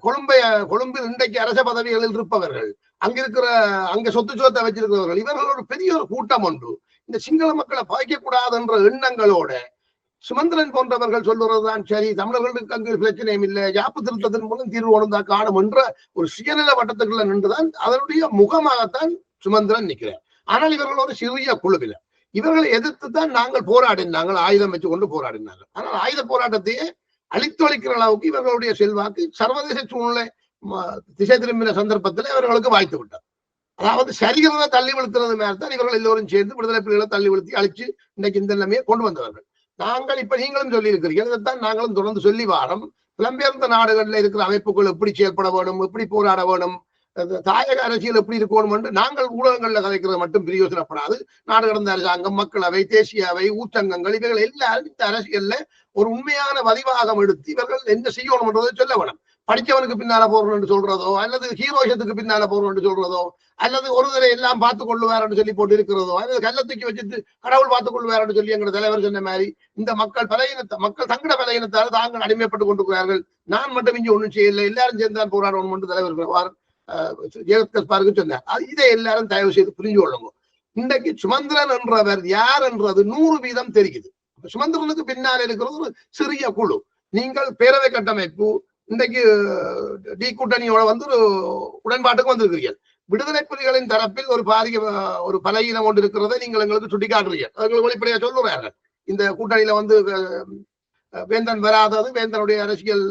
கொழும்பில் இன்றைக்கு அரச பதவிகளில் இருப்பவர்கள், அங்க சொத்தை வச்சிருக்கிறவர்கள், இவர்கள் ஒரு பெரிய ஒரு கூட்டம் ஒன்று இந்த சிங்கள மக்களை பாய்க்கக்கூடாது என்ற எண்ணங்களோட சுமந்திரன் போன்றவர்கள் சொல்லுறதுதான் சரி, தமிழர்களுக்கு அங்கு பிரச்சனையும் இல்லை, யாப்பு திருத்தத்தின் மூலம் தீர்வு ஒழுங்கா காணும் என்ற ஒரு சுயநல வட்டத்துக்குள்ள நின்றுதான் அதனுடைய முகமாகத்தான் சுமந்திரன் நிற்கிறார். ஆனால் இவர்கள் ஒரு சிறிய குழுவில இவர்களை எதிர்த்து தான் நாங்கள் போராடினாங்கள், ஆயுதம் வச்சு கொண்டு போராடினார்கள். ஆனால் ஆயுத போராட்டத்தையே அழித்தொழிக்கிற அளவுக்கு இவர்களுடைய செல்வாக்கு சர்வதேச சூழ்நிலை திசை திரும்பின சந்தர்ப்பத்தில் இவர்களுக்கு வாய்த்து விட்டார். அதாவது சரிகிறத தள்ளி விழுத்துறது மாதிரி தான் இவர்கள் எல்லோரும் சேர்ந்து விடுதலை புலிகளை தள்ளி விழுத்தி அழிச்சு இன்னைக்கு இந்த நிலைமையை கொண்டு வந்தவர்கள். நாங்கள் இப்ப நீங்களும் சொல்லி இருக்கிறீர்கள், இதைத்தான் நாங்களும் தொடர்ந்து சொல்லி வாரோம். புலம்பெயர்ந்த நாடுகளில் இருக்கிற அமைப்புகள் எப்படி செயல்பட வேணும், எப்படி போராட வேணும், தாயக அரசியல் எப்படி இருக்கணும் என்று நாங்கள் ஊடகங்கள்ல கதைக்கிறது மட்டும் பிரயோசனப்படாது. நாடு கடந்த அரசாங்கம், மக்களவை, தேசிய அவை, ஊற்றங்கங்கள் இவர்கள் எல்லாரும் இந்த அரசியல்ல ஒரு உண்மையான பதிவாகம் எடுத்து இவர்கள் என்ன செய்யணும் என்றதை சொல்ல வேணும். படிச்சவனுக்கு பின்னால போறோம் என்று சொல்றதோ, அல்லது ஹீரோஷத்துக்கு பின்னால போறோம் என்று சொல்றதோ, அல்லது ஒரு தடவை எல்லாம் பார்த்து கொள்ளுவார் சொல்லி போட்டு இருக்கிறதோ, அல்லது கள்ளத்துக்கு வச்சுட்டு கடவுள் பார்த்துக் கொள்வார் சொல்லி எங்க தலைவர் சொன்ன மாதிரி இந்த மக்கள் தங்கட பலையினத்தால் தாங்கள் அடிமைப்பட்டுக் கொண்டிருக்கிறார்கள். நான் மட்டும் இங்கே ஒண்ணும் செய்யல, எல்லாரும் சேர்ந்தான் போராடணும் என்று தலைவர் ஜெகத்கர்பாருக்கு சொன்னார். இதை எல்லாரும் தயவு செய்து புரிஞ்சு கொள்ளுங்க. இன்றைக்கு சுமந்திரன் என்றவர் யார் என்றது 100% தெரியுது. சுமந்திரனுக்கு பின்னால் இருக்கிறது ஒரு சிறிய குழு. நீங்கள் பேரவை கட்டமைப்பு இன்றைக்கு டி கூட்டணியோட ஒரு உடன்பாட்டுக்கு வந்திருக்கிறீர்கள். விடுதலை புலிகளின் தரப்பில் ஒரு பலகீனம் கொண்டு இருக்கிறதை நீங்கள் எங்களுக்கு சுட்டிக்காட்டுறீர்கள். அவர்கள் வெளிப்படையா சொல்லுறார்கள், இந்த கூட்டணியில வேந்தன் வராதது வேந்தனுடைய அரசியல்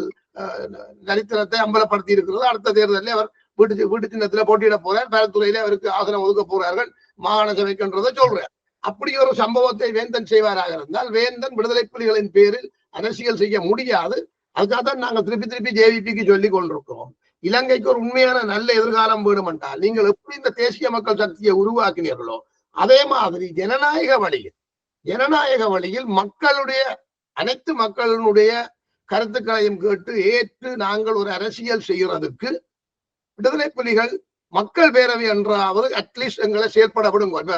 நரித்திரத்தை அம்பலப்படுத்தி இருக்கிறது. அடுத்த தேர்தலில் அவர் வீட்டு சின்னத்துல போட்டியிட போறார், பலத்துறையில அவருக்கு ஆசனம் ஒதுக்க போறார்கள், மாகாண சபைக்குன்றதை சொல்றார். அப்படி ஒரு சம்பவத்தை வேந்தன் செய்வாராக இருந்தால் வேந்தன் விடுதலை புலிகளின் பேரில் அரசியல் செய்ய முடியாது. அதுக்காகத்தான் நாங்கள் திருப்பி ஜேவிபிக்கு சொல்லி கொண்டிருக்கிறோம், இலங்கைக்கு ஒரு உண்மையான நல்ல எதிர்காலம் வேணும் என்றால் நீங்கள் எப்படி இந்த தேசிய மக்கள் சக்தியை உருவாக்கினீர்களோ அதே மாதிரி ஜனநாயக வழியில் அனைத்து மக்களுடைய கருத்துக்களையும் கேட்டு ஏற்று நாங்கள் ஒரு அரசியல் செய்யறதுக்கு விடுதலை புலிகள் மக்கள் பேரவை என்றாவது அட்லீஸ்ட் எங்களை செயற்பட விடுங்க.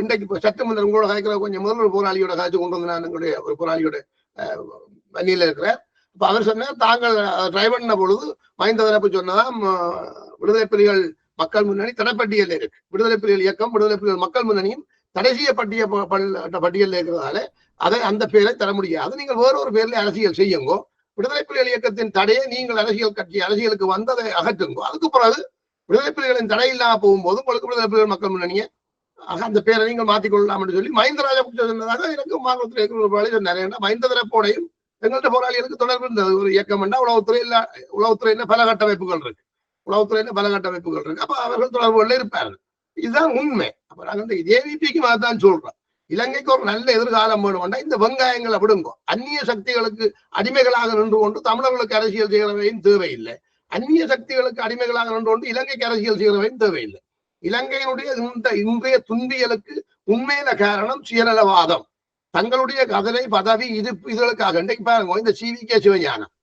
இன்றைக்கு சட்டமன்றம் உங்களோட காய்க்கிற கொஞ்சம் முதல்வர் போராளியோட காய்ச்சி கொண்டு வந்து நான் எங்களுடைய ஒரு போராளியோட வன்னியில இருக்கிறேன். இப்ப அவர் சொன்னார், தாங்கள் ட்ரை பண்ண பொழுது மஹிந்த தரப்பு சொன்னதான் விடுதலை புலிகள் மக்கள் முன்னணி தடைப்பட்டியல் இருக்கு, விடுதலை புலிகள் இயக்கம் விடுதலை புலிகள் மக்கள் முன்னணியும் தடை செய்ய பட்டியல் இருக்கிறதால அதை அந்த பேரை தர முடியாது, நீங்கள் வேற ஒரு பேர்ல அரசியல் செய்யுங்கோ, விடுதலை புலிகள் இயக்கத்தின் தடையை நீங்கள் அரசியலுக்கு வந்ததை அகற்றுங்கோ, அதுக்கு பிறகு விடுதலை புலிகளின் தடை இல்லாம போகும்போது உங்களுக்கு விடுதலை புலிகள் மக்கள் முன்னணியை அந்த பேரை நீங்கள் மாற்றிக்கொள்ளலாம் என்று சொல்லி மஹிந்த ராஜபக்சே சொன்னதாக எனக்கு மாநிலத்தில் இருக்கிற சொன்னார். ஏன்னா மஹிந்த தரப்போடையும் எங்கள்கிட்ட போராளிகளுக்கு தொடர்பு இருந்தது. ஒரு இயக்கம் என்றா உளவுத்துறையில பல கட்டமைப்புகள் இருக்கு, அப்ப அவர்கள் தொடர்புகள் இருப்பார்கள். இதுதான் உண்மை. அப்ப நாங்க ஜேவிபிக்கு தான் சொல்றோம், இலங்கைக்கு ஒரு நல்ல எதிர்காலம் வேணும்னா இந்த வெங்காயங்களை விடுங்க. அந்நிய சக்திகளுக்கு அடிமைகளாக நின்று கொண்டு தமிழர்களுக்கு அரசியல் செய்கிறவையும் தேவையில்லை, அந்நிய சக்திகளுக்கு அடிமைகளாக நின்று கொண்டு இலங்கைக்கு அரசியல் செய்கிறவையும் தேவையில்லை. இலங்கையினுடைய இன்றைய துன்பியலுக்கு உண்மையில காரணம் சுயநலவாதம். தங்களுடைய கதலை பதவி இதுகளுக்காக இன்றைக்கு பாருங்க, இந்த CVK சிவஞானம்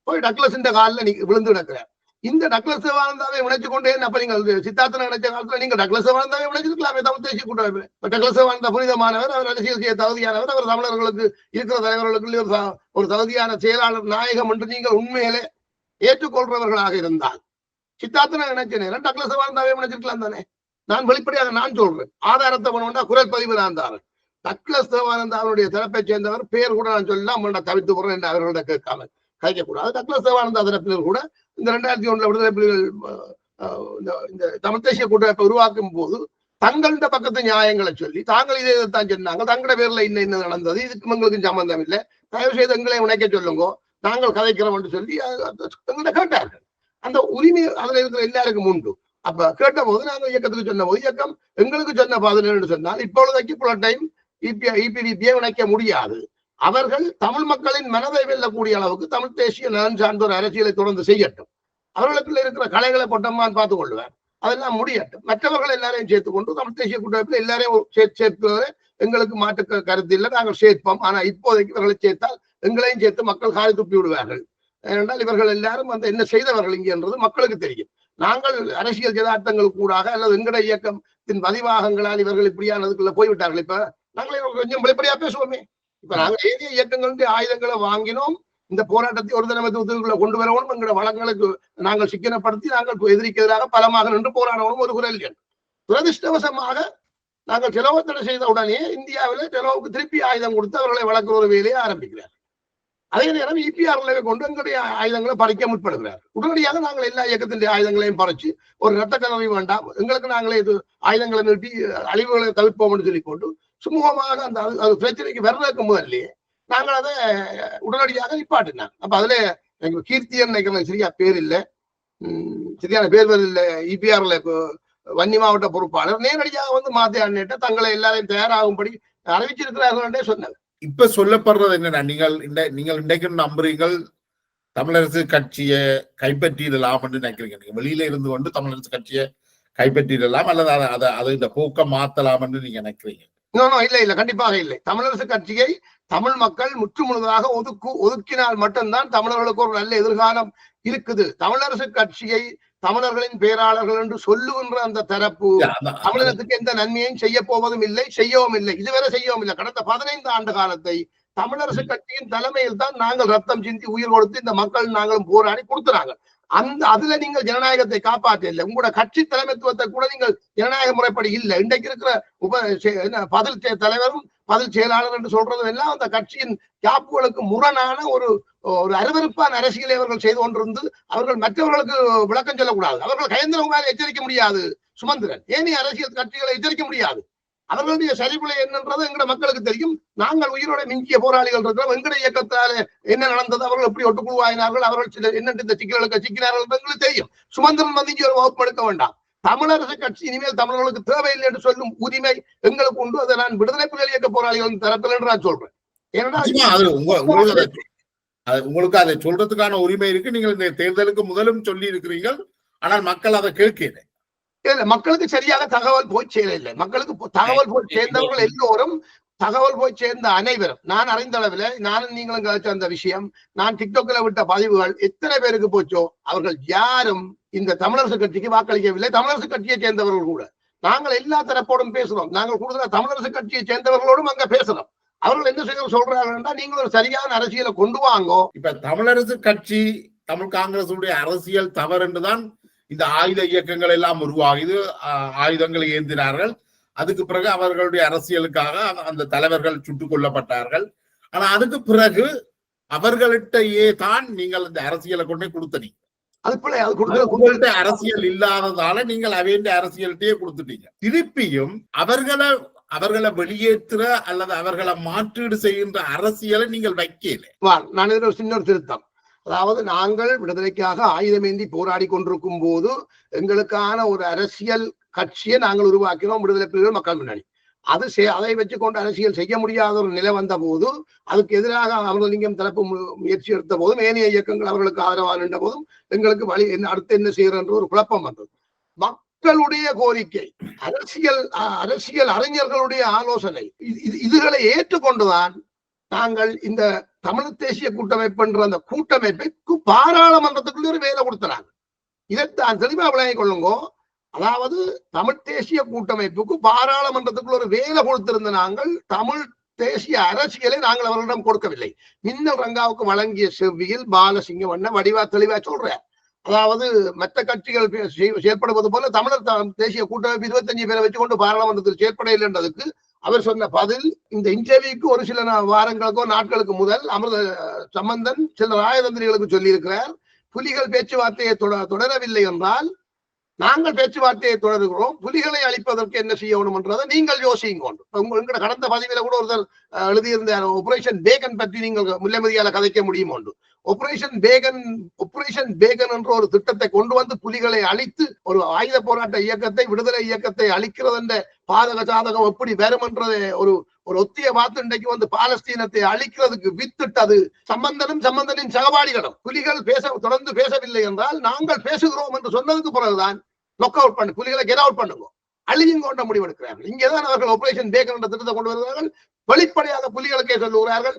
போய் டக்ளஸ் காலில் விழுந்து கிடக்கிறார். இந்த டக்ளஸ் வாழ்ந்தாவே உழைச்சு கொண்டே அப்ப நீங்கள் சித்தார்த்தனை நினைச்ச காலத்துல நீங்க டக்ளஸ் வாழ்ந்தாவே உழைச்சிருக்கலாமே. தமிழ் தேசிய கூட்டமைப்பு டக்ளஸ் வாழ்ந்த புனிதமானவர், அவர் அரசியல் செய்ய தகுதியானவர், அவர் தமிழர்களுக்கு இருக்கிற தலைவர்களுக்கு ஒரு தகுதியான செயலாளர் நாயகம் என்று நீங்கள் உண்மையிலே ஏற்றுக்கொள்றவர்களாக இருந்தால் சித்தார்த்தனை நினைச்ச நேரம் டக்ளஸ் வாழ்ந்தாவே உழைச்சிருக்கலாம் தானே. நான் வெளிப்படையாக நான் சொல்றேன், ஆதாரத்தை பண்ணுவோம்னா குரல் பதிவு நான் தாரன். டக்ளஸ் தேவானந்தா அவருடைய தரப்பை சேர்ந்தவர், பேர் கூட நான் சொல்லலாம், அவங்கள்ட்ட தவிர்த்து போறேன் என்று அவர்களோட கேட்காமல் கழிக்கக்கூடாது. டக்ளஸ் தேவானந்தா தரப்பினர் கூட இந்த 2001 விடுதலை புலிகள் இந்த தமிழ் தேசிய கூட்டமைப்பை உருவாக்கும் போது தங்கள பக்கத்து நியாயங்களை சொல்லி தாங்கள் இதை தான் சொன்னாங்க, தங்களோட பேர்ல இன்ன நடந்தது, இதுக்கு எங்களுக்கு சம்பந்தம் இல்லை, தயவு செய்து எங்களை உணைக்க சொல்லுங்க, நாங்கள் கதைக்கிறோம் என்று சொல்லி எங்கள்கிட்ட கேட்டார்கள். அந்த உரிமை அதுல இருக்கிற எல்லாருக்கும் உண்டு. அப்ப கேட்ட போது நாங்கள் இயக்கத்துக்கு சொன்ன போது இயக்கம் எங்களுக்கு சொன்ன பதில் சொன்னால் இப்பொழுதைக்கு புல டைம் EPDP-யை இணைக்க முடியாது. அவர்கள் தமிழ் மக்களின் மனதை வெல்லக்கூடிய அளவுக்கு தமிழ் தேசிய நலன் சார்ந்த ஒரு அரசியலை தொடர்ந்து செய்யட்டும். அவர்களுக்குள்ள இருக்கிற கலைகளை பொட்டமான்னு பார்த்துக் கொள்வார், அதெல்லாம் முடியட்டும். மற்றவர்கள் எல்லாரையும் சேர்த்துக்கொண்டு தமிழ் தேசிய கூட்டமைப்பில் எல்லாரையும் சேர்ப்பது எங்களுக்கு மாற்று கருத்து இல்லை, நாங்கள் சேர்ப்போம். ஆனா இப்போதைக்கு இவர்களை சேர்த்தால் எங்களையும் சேர்த்து மக்கள் காரி துப்பி விடுவார்கள். ஏனென்றால் இவர்கள் எல்லாரும் என்ன செய்தவர்கள் இங்கே என்றது மக்களுக்கு தெரியும். நாங்கள் அரசியல் யதார்த்தங்கள் கூடாக அல்லது எங்கட இயக்கத்தின் பதிவாகங்களால் இவர்கள் இப்படியானதுக்குள்ள போய்விட்டார்கள். இப்ப நாங்கள் கொஞ்சம் வெளிப்படையா பேசுவோமே. இப்ப நாங்கள் ஏரிய இயக்கங்களுடைய ஆயுதங்களை வாங்கினோம், இந்த போராட்டத்தை ஒரு தலைமைத்துவத்துக்குள்ள கொண்டு வரவும், எங்களோட வளங்களுக்கு நாங்கள் சிக்கனப்படுத்தி நாங்கள் எதிரிக்கு எதிராக பலமாக நின்று போராடவும் ஒரு குரல் எண். துரதிருஷ்டவசமாக நாங்கள் செலவத்தடை செய்த உடனே இந்தியாவில செலவுக்கு திருப்பி ஆயுதம் கொடுத்து அவர்களை வளர்க்கிற ஒரு வேலையை ஆரம்பிக்கிறார். அதே நேரம் EPR கொண்டு எங்களுடைய ஆயுதங்களை பறிக்க முற்படுகிறார். உடனடியாக நாங்கள் எல்லா இயக்கத்தின் ஆயுதங்களையும் பறிச்சு ஒரு ரத்த கலவை வேண்டாம், எங்களுக்கு நாங்களே இது ஆயுதங்களை நிறுத்தி அழிவுகளை தவிர்ப்போம் என்று சொல்லிக் கொண்டு சுமூகமாக அந்த பிரச்சனைக்கு வர்றதுக்கு முதல்லையே நாங்கள் அதை உடனடியாக நிப்பாட்டினாங்க. அப்ப அதுல எனக்கு கீர்த்தியன் நினைக்கிறேன், சரியா பேர் இல்லை, சரியான பேர் இல்லை, EPR வன்னி மாவட்ட பொறுப்பாளர் நேரடியாக மாத்தி அண்ணிட்ட தங்களை எல்லாரையும் தயாராகும்படி அறிவிச்சிருக்கிறார்கள் சொன்னாங்க. இப்ப சொல்லப்படுறது என்னன்னா, நீங்கள் இன்றைக்கு நம்புறீங்கள் தமிழரசு கட்சியை கைப்பற்றிடலாம் என்று நினைக்கிறீங்க. நீங்க வெளியில இருந்து கொண்டு தமிழரசு கட்சியை கைப்பற்றிடலாம் அல்லது அதை இந்த போக்க மாத்தலாம் என்று நீங்க நினைக்கிறீங்க? இல்ல, கண்டிப்பாக இல்லை. தமிழரசு கட்சியை தமிழ் மக்கள் முற்று முழுதாக ஒதுக்கினால் மட்டும்தான் தமிழர்களுக்கு ஒரு நல்ல எதிர்காலம் இருக்குது. தமிழரசு கட்சியை தமிழர்களின் பேராளர்கள் என்று சொல்லுகின்ற அந்த தரப்பு தமிழகத்துக்கு எந்த நன்மையும் செய்ய போவதும் இல்லை, செய்யவும் இல்லை, இதுவரை செய்யவும் இல்லை. கடந்த 15 ஆண்டு காலத்தை தமிழரசு கட்சியின் தலைமையில் தான் நாங்கள் ரத்தம் சிந்தி உயிர் கொடுத்து இந்த மக்கள் நாங்களும் போராடி கொடுத்துறாங்க. அதுல நீங்கள் ஜனநாயகத்தை காப்பாற்ற இல்லை. உங்களோட கட்சி தலைமைத்துவத்தை கூட நீங்கள் ஜனநாயக முறைப்படி இல்லை. இன்றைக்கு இருக்கிற பதில் தலைவரும் பதில் செயலாளர் என்று சொல்றதும் எல்லாம் அந்த கட்சியின் யாப்புகளுக்கு முரணான ஒரு அருவருப்பான அரசியலை அவர்கள் செய்து கொண்டிருந்து அவர்கள் மற்றவர்களுக்கு விளக்கம் சொல்லக்கூடாது. அவர்கள் கயந்திரகுமாரை எச்சரிக்க முடியாது, சுமந்திரன் ஏனைய அரசியல் கட்சிகளை எச்சரிக்க முடியாது. அவர்களுடைய சரிபுலை என்னன்றது எங்க மக்களுக்கு தெரியும். நாங்கள் உயிரோட மிஞ்சிய போராளிகள் இருக்கிறோம். எங்கட இயக்கத்தால என்ன நடந்தது, அவர்கள் எப்படி ஒட்டுக்குழுவாயினார்கள், அவர்கள் என்ன இந்த சிக்கல்களுக்கு சிக்கினார்கள் எங்களுக்கு தெரியும். சுமந்திரன் இங்கே ஒரு வகுப்பு எடுக்க வேண்டாம். தமிழரசு கட்சி இனிமேல் தமிழர்களுக்கு தேவையில்லை என்று சொல்லும் உரிமை எங்களுக்கு உண்டு. அதை நான் விடுதலை புலிகள் இயக்க போராளிகளின் தரப்பில் என்று நான் சொல்றேன். உங்களுக்கு அதை சொல்றதுக்கான உரிமை இருக்கு. நீங்கள் இந்த தேர்தலுக்கு முதலும் சொல்லி இருக்கிறீர்கள், ஆனால் மக்கள் அதை கேட்கல. மக்களுக்கு சரியாக தகவல் போய் சேரவில்லை. மக்களுக்கு தகவல் போய் சேர்ந்தவர்கள் எல்லோரும், தகவல் போய் சேர்ந்த அனைவரும், நான் அறிந்த அளவில் நானும் நீங்களும் கழிச்ச அந்த விஷயம், நான் டிக்டாக்ல விட்ட பதிவுகள் எத்தனை பேருக்கு போச்சோ அவர்கள் யாரும் இந்த தமிழரசு கட்சிக்கு வாக்களிக்கவில்லை. தமிழரசு கட்சியை சேர்ந்தவர்கள் கூட நாங்கள் எல்லா தரப்போடும் பேசுறோம். நாங்கள் கூடுதலா தமிழரசு கட்சியை சேர்ந்தவர்களோடும் அங்க பேசுறோம். அவர்கள் என்ன செய்ய சொல்றாங்கன்னா, நீங்கள் ஒரு சரியான அரசியலை கொண்டு வாங்கோ. இப்ப தமிழரசு கட்சி தமிழ் காங்கிரசுடைய அரசியல் தவறு என்றுதான் இந்த ஆயுத இயக்கங்கள் எல்லாம் உருவாகுது. ஆயுதங்களை ஏந்தினார்கள். அதுக்கு பிறகு அவர்களுடைய அரசியலுக்காக அந்த தலைவர்கள் சுட்டுக் கொல்லப்பட்டார்கள். ஆனா அதுக்கு பிறகு அவர்களிட்டயே தான் நீங்கள் இந்த அரசியலை கொண்டே கொடுத்தீங்க. உங்கள்கிட்ட அரசியல் இல்லாததால நீங்கள் அவைய அரசியல்கிட்டயே கொடுத்துட்டீங்க. திருப்பியும் அவர்களை வெளியேற்றுற அல்லது அவர்களை மாற்றீடு செய்கின்ற அரசியலை நீங்கள் வைக்கல. நான் ஒரு சின்ன ஒரு திருத்தம். அதாவது நாங்கள் விடுதலைக்காக ஆயுதமேந்தி போராடி கொண்டிருக்கும் போது எங்களுக்கான ஒரு அரசியல் கட்சியை நாங்கள் உருவாக்கினோம், விடுதலை புலிகள் மக்கள் முன்னணி. அதை வச்சுக்கொண்டு அரசியல் செய்ய முடியாத ஒரு நிலை வந்த போது அதுக்கு எதிராக அமரலிங்கம் தரப்பு முயற்சி எடுத்த போதும் ஏனைய இயக்கங்கள் அவர்களுக்கு ஆதரவாக நின்ற போதும் எங்களுக்கு வழி அடுத்து என்ன செய்யற ஒரு குழப்பம் வந்தது. மக்களுடைய கோரிக்கை, அரசியல் அறிஞர்களுடைய ஆலோசனை, இதுகளை ஏற்றுக்கொண்டுதான் நாங்கள் இந்த தமிழ் தேசிய கூட்டமைப்பு என்ற அந்த கூட்டமைப்புக்கு பாராளுமன்றத்துக்குள்ள ஒரு வேலை கொடுத்தாங்க. இதைத்தான் தெளிவா விளங்கிக் கொள்ளுங்கோ. அதாவது தமிழ் தேசிய கூட்டமைப்புக்கு பாராளுமன்றத்துக்குள்ள ஒரு வேலை கொடுத்திருந்த நாங்கள் தமிழ் தேசிய அரசியலை நாங்கள் அவர்களிடம் கொடுக்கவில்லை. மின்னல் ரங்காவுக்கு வழங்கிய செவ்வியில் பாலசிங்கம் வடிவா தெளிவா சொல்றார். அதாவது மற்ற கட்சிகள் செயற்படுவது போல தமிழர் தேசிய கூட்டமைப்பு 25 பேரை வச்சுக்கொண்டு பாராளுமன்றத்தில் செயற்பட என்றதுக்கு அவர் சொன்ன பதில், இந்த இன்டர்வியூக்கு ஒரு சில வாரங்களுக்கோ நாட்களுக்கு முதல் அமிர்த சம்பந்தன் சில ராஜதந்திரிகளுக்கு சொல்லி இருக்கிறார், புலிகள் பேச்சுவார்த்தையை தொடரவில்லை என்றால் நாங்கள் பேச்சுவார்த்தையை தொடர்கிறோம், புலிகளை அழிப்பதற்கு என்ன செய்யணும் என்றதை நீங்கள் யோசிங்க. உங்களோட கடந்த பதிவில கூட ஒருத்தர் எழுதியிருந்த ஆபரேஷன் பேகன் பற்றி நீங்கள் முல்லைமதியால கதைக்க முடியும் உண்டு. ஆபரேஷன் பேகன் என்ற ஒரு திட்டத்தை கொண்டு வந்து புலிகளை அழித்து ஒரு ஆயுத போராட்ட இயக்கத்தை, விடுதலை இயக்கத்தை அழிக்கிறது என்ற பாதக சாதகம் எப்படி வரும் என்றதை ஒரு ஒத்திய பார்த்து இன்றைக்கு வந்து பாலஸ்தீனத்தை அழிக்கிறதுக்கு வித்துட்டது சம்பந்தனின் சகபாடிகளும். புலிகள் தொடர்ந்து பேசவில்லை என்றால் நாங்கள் பேசுகிறோம் என்று சொன்னதுக்கு பிறகுதான் லொக் அவுட் பண்ணு, புலிகளை கெட் அவுட் பண்ணுங்க, அழியும் கொண்ட முடிவெடுக்கிறார்கள். இங்கேதான் அவர்கள் ஆபரேஷன் பேகன் என்ற திட்டத்தை கொண்டு வருகிறார்கள். வெளிப்படையாக புலிகளுக்கே சொல்லுகிறார்கள்,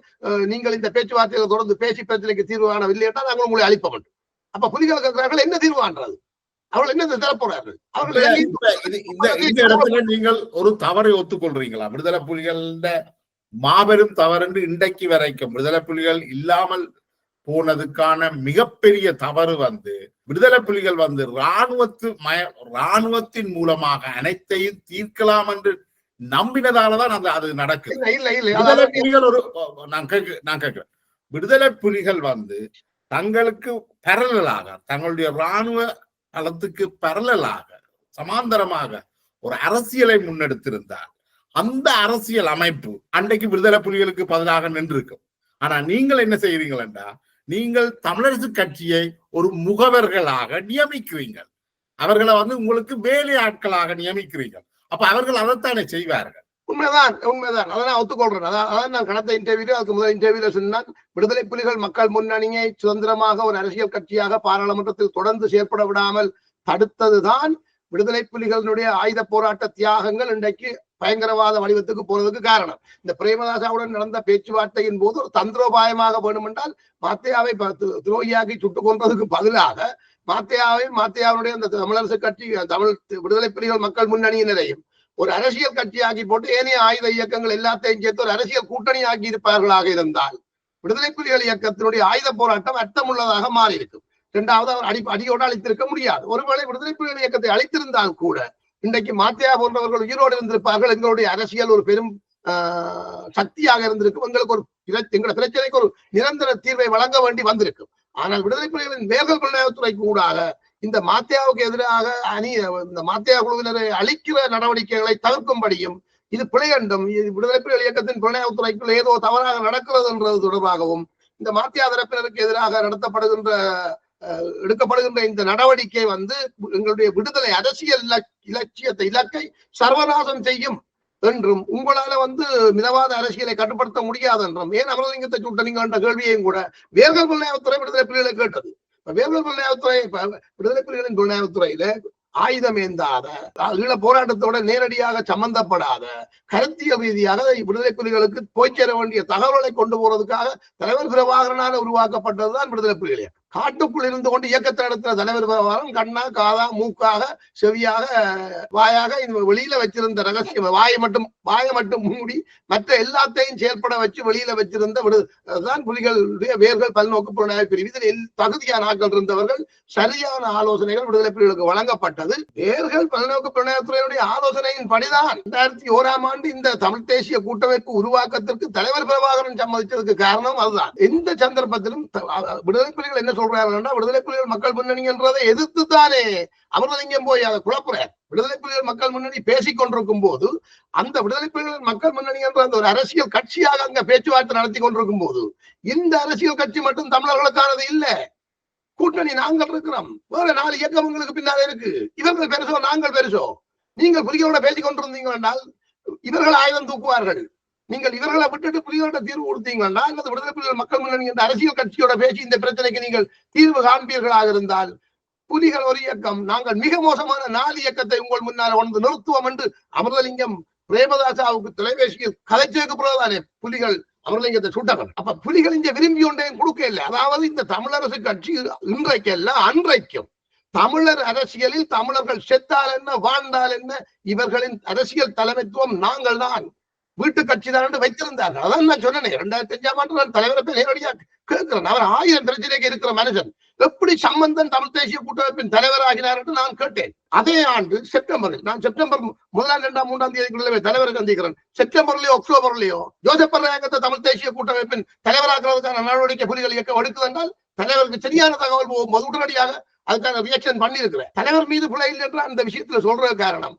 நீங்கள் இந்த பேச்சுவார்த்தைகளை தொடர்ந்து பேசி பிரச்சனைக்கு தீர்வு காணவில்லை என்றால் நாங்கள் உங்களை அழிப்போம் என்று. அப்ப புலிகள் கேட்கிறார்கள், என்ன தீர்வு காண்றது? அவர்கள் என்ன தரப்போறார்கள்? இந்த இடத்துல நீங்கள் ஒரு தவறை ஒத்துக்கொள்றீங்களா? விடுதலை புலிகள் மாபெரும் தவறு என்று இன்றைக்கு வரைக்கும் விடுதலை புலிகள் இல்லாமல் போனதுக்கான மிகப்பெரிய தவறு வந்து விடுதலை புலிகள் வந்து இராணுவத்தின் மூலமாக அனைத்தையும் தீர்க்கலாம் என்று நம்பினதாலதான் அது நடக்குது. விடுதலை புலிகள் நான் கேட்கிறேன், விடுதலை புலிகள் வந்து தங்களுக்கு பரலலாக, தங்களுடைய இராணுவ களத்துக்கு பரலலாக சமாந்தரமாக ஒரு அரசியலை முன்னெடுத்திருந்தார். அந்த அரசியல் அமைப்பு அன்றைக்கு விடுதலை புலிகளுக்கு பதிலாக நின்றிருக்கும். ஆனா நீங்கள் என்ன செய்கிறீர்கள் என்றால், நீங்கள் தமிழரசு கட்சியை ஒரு முகவர்களாக நியமிக்கிறீர்கள், அவர்களை வந்து உங்களுக்கு வேலை ஆட்களாக நியமிக்கிறீர்கள். அப்ப அவர்கள் அதைத்தானே செய்வார்கள். உண்மைதான். அதான் ஒத்துக்கொள்றேன். அதான் நான் கடந்த இன்டர்வியூ, அதுக்கு முதல் இன்டர்வியூல சொன்னான், விடுதலை புலிகள் மக்கள் முன்னணியை சுதந்திரமாக ஒரு அரசியல் கட்சியாக பாராளுமன்றத்தில் தொடர்ந்து செயற்பட விடாமல் தடுத்ததுதான் விடுதலை புலிகளுடைய ஆயுத போராட்ட தியாகங்கள் இன்றைக்கு பயங்கரவாத வடிவத்துக்கு போறதுக்கு காரணம். இந்த பிரேமதாசாவுடன் நடந்த பேச்சுவார்த்தையின் போது ஒரு தந்திரோபாயமாக வேணும் என்றால் மாத்தையாவை துரோகியாக்கி சுட்டுக் கொன்றதுக்கு பதிலாக மாத்தையாவுடைய அந்த தமிழரசு கட்சி, தமிழ் விடுதலை புலிகள் மக்கள் முன்னணியினரையும் ஒரு அரசியல் கட்சியாக்கி போட்டு ஏனைய ஆயுத இயக்கங்கள் எல்லாத்தையும் சேர்த்து ஒரு அரசியல் கூட்டணி ஆக்கி இருப்பார்களாக இருந்தால் விடுதலை புலிகள் இயக்கத்தினுடைய ஆயுத போராட்டம் அர்த்தமுள்ளதாக மாறி இருக்கும். இரண்டாவது, அவர் அடியோடு அழித்திருக்க முடியாது. ஒருவேளை விடுதலை புலிகள் இயக்கத்தை அழித்திருந்தால் கூட இன்றைக்கு மாத்தையா போன்றவர்கள் உயிரோடு இருந்திருப்பார்கள். எங்களுடைய அரசியல் ஒரு பெரும் சக்தியாக இருந்திருக்கும். எங்களோட பிரச்சனைக்கு ஒரு நிரந்தர தீர்வை வழங்க வேண்டி வந்திருக்கும். ஆனால் விடுதலை புலிகளின் வேர்கள் புலனாய்வுத்துறைக்கு ஊடாக இந்த மாத்தையாவுக்கு எதிராக இந்த மாத்தையா குழுவினரை அழிக்கிற நடவடிக்கைகளை தவிர்க்கும்படியும், இது பிழை என்றும், விடுதலை புலிகள் இயக்கத்தின் புலனாய்வுத்துறைக்குள் ஏதோ தவறாக நடக்கிறது என்றது தொடர்பாகவும் இந்த மாத்தையா தரப்பினருக்கு எதிராக எடுக்கப்படுகின்ற இந்த நடவடிக்கை வந்து எங்களுடைய விடுதலை அரசியல் இலக்கை சர்வநாசம் செய்யும் என்றும், உங்களால வந்து மிதவாத அரசியலை கட்டுப்படுத்த முடியாது என்றும், ஏன் அமரலிங்கத்தை சுட்ட நீங்க என்ற கேள்வியையும் கூட வேர்கள் புலனாய்வுத்துறை விடுதலை புலிகளை கேட்டது. வேர்கள் புலனாய்வுத்துறை, விடுதலை புலிகளின் புலனாய்வுத்துறையில ஆயுதம் ஏந்தாத, ஈழ போராட்டத்தோட நேரடியாக சம்பந்தப்படாத, கருத்தியல் ரீதியாக விடுதலை புலிகளுக்கு போய் சேர வேண்டிய தகவல்களை கொண்டு போறதுக்காக தலைவர் பிரபாகரனால உருவாக்கப்பட்டதுதான் விடுதலை புலிகள். காட்டுக்குள் இருந்து கொண்டு இயக்கத்தை நடத்துற தலைவர் பிரபாகரன் கண்ணா காதா மூக்காக செவியாக வாயாக வெளியில வச்சிருந்த ரகசியம், வாயை மட்டும் மூடி மற்ற எல்லாத்தையும் செயற்பட வச்சு வெளியில வச்சிருந்த புலிகளுடைய வேர்கள் பல்நோக்கு புலனாய்வு பிரிவு. இதில் தகுதியான ஆட்கள் இருந்தவர்கள், சரியான ஆலோசனைகள் விடுதலை புலிகளுக்கு வழங்கப்பட்டது. வேர்கள் பல்நோக்கு புலனாய்வுத்துறையினுடைய ஆலோசனையின் படிதான் 2001ஆம் ஆண்டு இந்த தமிழ் தேசிய கூட்டமைப்பு உருவாக்கத்திற்கு தலைவர் பிரபாகரன் சம்மதிச்சதுக்கு காரணம் அதுதான். எந்த சந்தர்ப்பத்திலும் விடுதலை புலிகள் என்ன சொல்றாங்கன்னா, விடுதலை புலிகள் மக்கள் முன்னணி என்றதை எதிர்த்துத்தானே அமரலிங்கம் போய் அதை குழப்புறார். விடுதலை புலிகள் மக்கள் முன்னணி பேசிக் கொண்டிருக்கும் போது அந்த விடுதலை புலிகள் மக்கள் முன்னணி என்ற அந்த ஒரு அரசியல் கட்சியாக அங்க பேச்சுவார்த்தை நடத்தி கொண்டிருக்கும் போது இந்த அரசியல் கட்சி மட்டும் தமிழர்களுக்கானது இல்ல, கூட்டணி நாங்கள் இருக்கிறோம், வேற 4 இயக்கம் உங்களுக்கு பின்னால இருக்கு. இவர்கள் பெருசோ நாங்கள் பெருசோ? நீங்கள் புலிகளோட பேசிக் கொண்டிருந்தீங்க என்றால் இவர்கள் ஆயுதம் தூக்குவார்கள். நீங்கள் இவர்களை விட்டுட்டு புலிகளோட தீர்வு கொடுத்தீங்கன்னா, அல்லது விடுதலை புலிகள் மக்கள் முன்னணி என்ற அரசியல் கட்சியோட பேசி இந்த பிரச்சனைக்கு நீங்கள் தீர்வு காண்பீர்களாக இருந்தால் புலிகள் ஒரு இயக்கம், நாங்கள் மிக மோசமான 4 இயக்கத்தை உங்கள் முன்னால் வந்து நிறுத்துவோம் என்று அமிர்தலிங்கம் பிரேமதாசாவுக்கு தொலைபேசியில் கதைச்சதுக்கு பிறகுதானே புலிகள் அமிர்தலிங்கத்தை சுட்டவன். அப்ப புலிகள் இங்க விரும்பி ஒன்றையும் கொடுக்க இல்லை. அதாவது இந்த தமிழரசு கட்சி இன்றைக்கல்ல அன்றைக்கும் தமிழர் அரசியலில் தமிழர்கள் செத்தால் என்ன வாழ்ந்தால் என்ன, இவர்களின் அரசியல் தலைமைத்துவம் நாங்கள் தான், வீட்டு கட்சி தான் வைத்திருந்தார்கள். அதான் நான் சொன்னேன் 2005ஆம் ஆண்டு நான் தலைவரை நேரடியாக கேட்கிறேன். அவர் 1000 பிரச்சனைக்கு இருக்கிற மனுஷன் எப்படி சம்பந்தன் தமிழ் தேசிய கூட்டமைப்பின் தலைவராகினார் என்று நான் கேட்டேன். அதே ஆண்டு செப்டம்பரில், நான் செப்டம்பர் 1, 2, 3 தேதிக்குள்ளே தலைவரை சந்திக்கிறேன். செப்டம்பர்லயோ அக்டோபர்லயோ ஜோசப் பர்நாயகத்தை தமிழ் தேசிய கூட்டமைப்பின் தலைவராக்குறதுக்கான நடவடிக்கை புலிகள் இயக்கம் எடுக்குது என்றால் தலைவருக்கு சரியான தகவல் போகும்போது உடனடியாக அதுக்கான ரியாக்ஷன் பண்ணியிருக்கிறேன். தலைவர் மீது பிழை இல்லை என்று அந்த விஷயத்துல சொல்றது காரணம்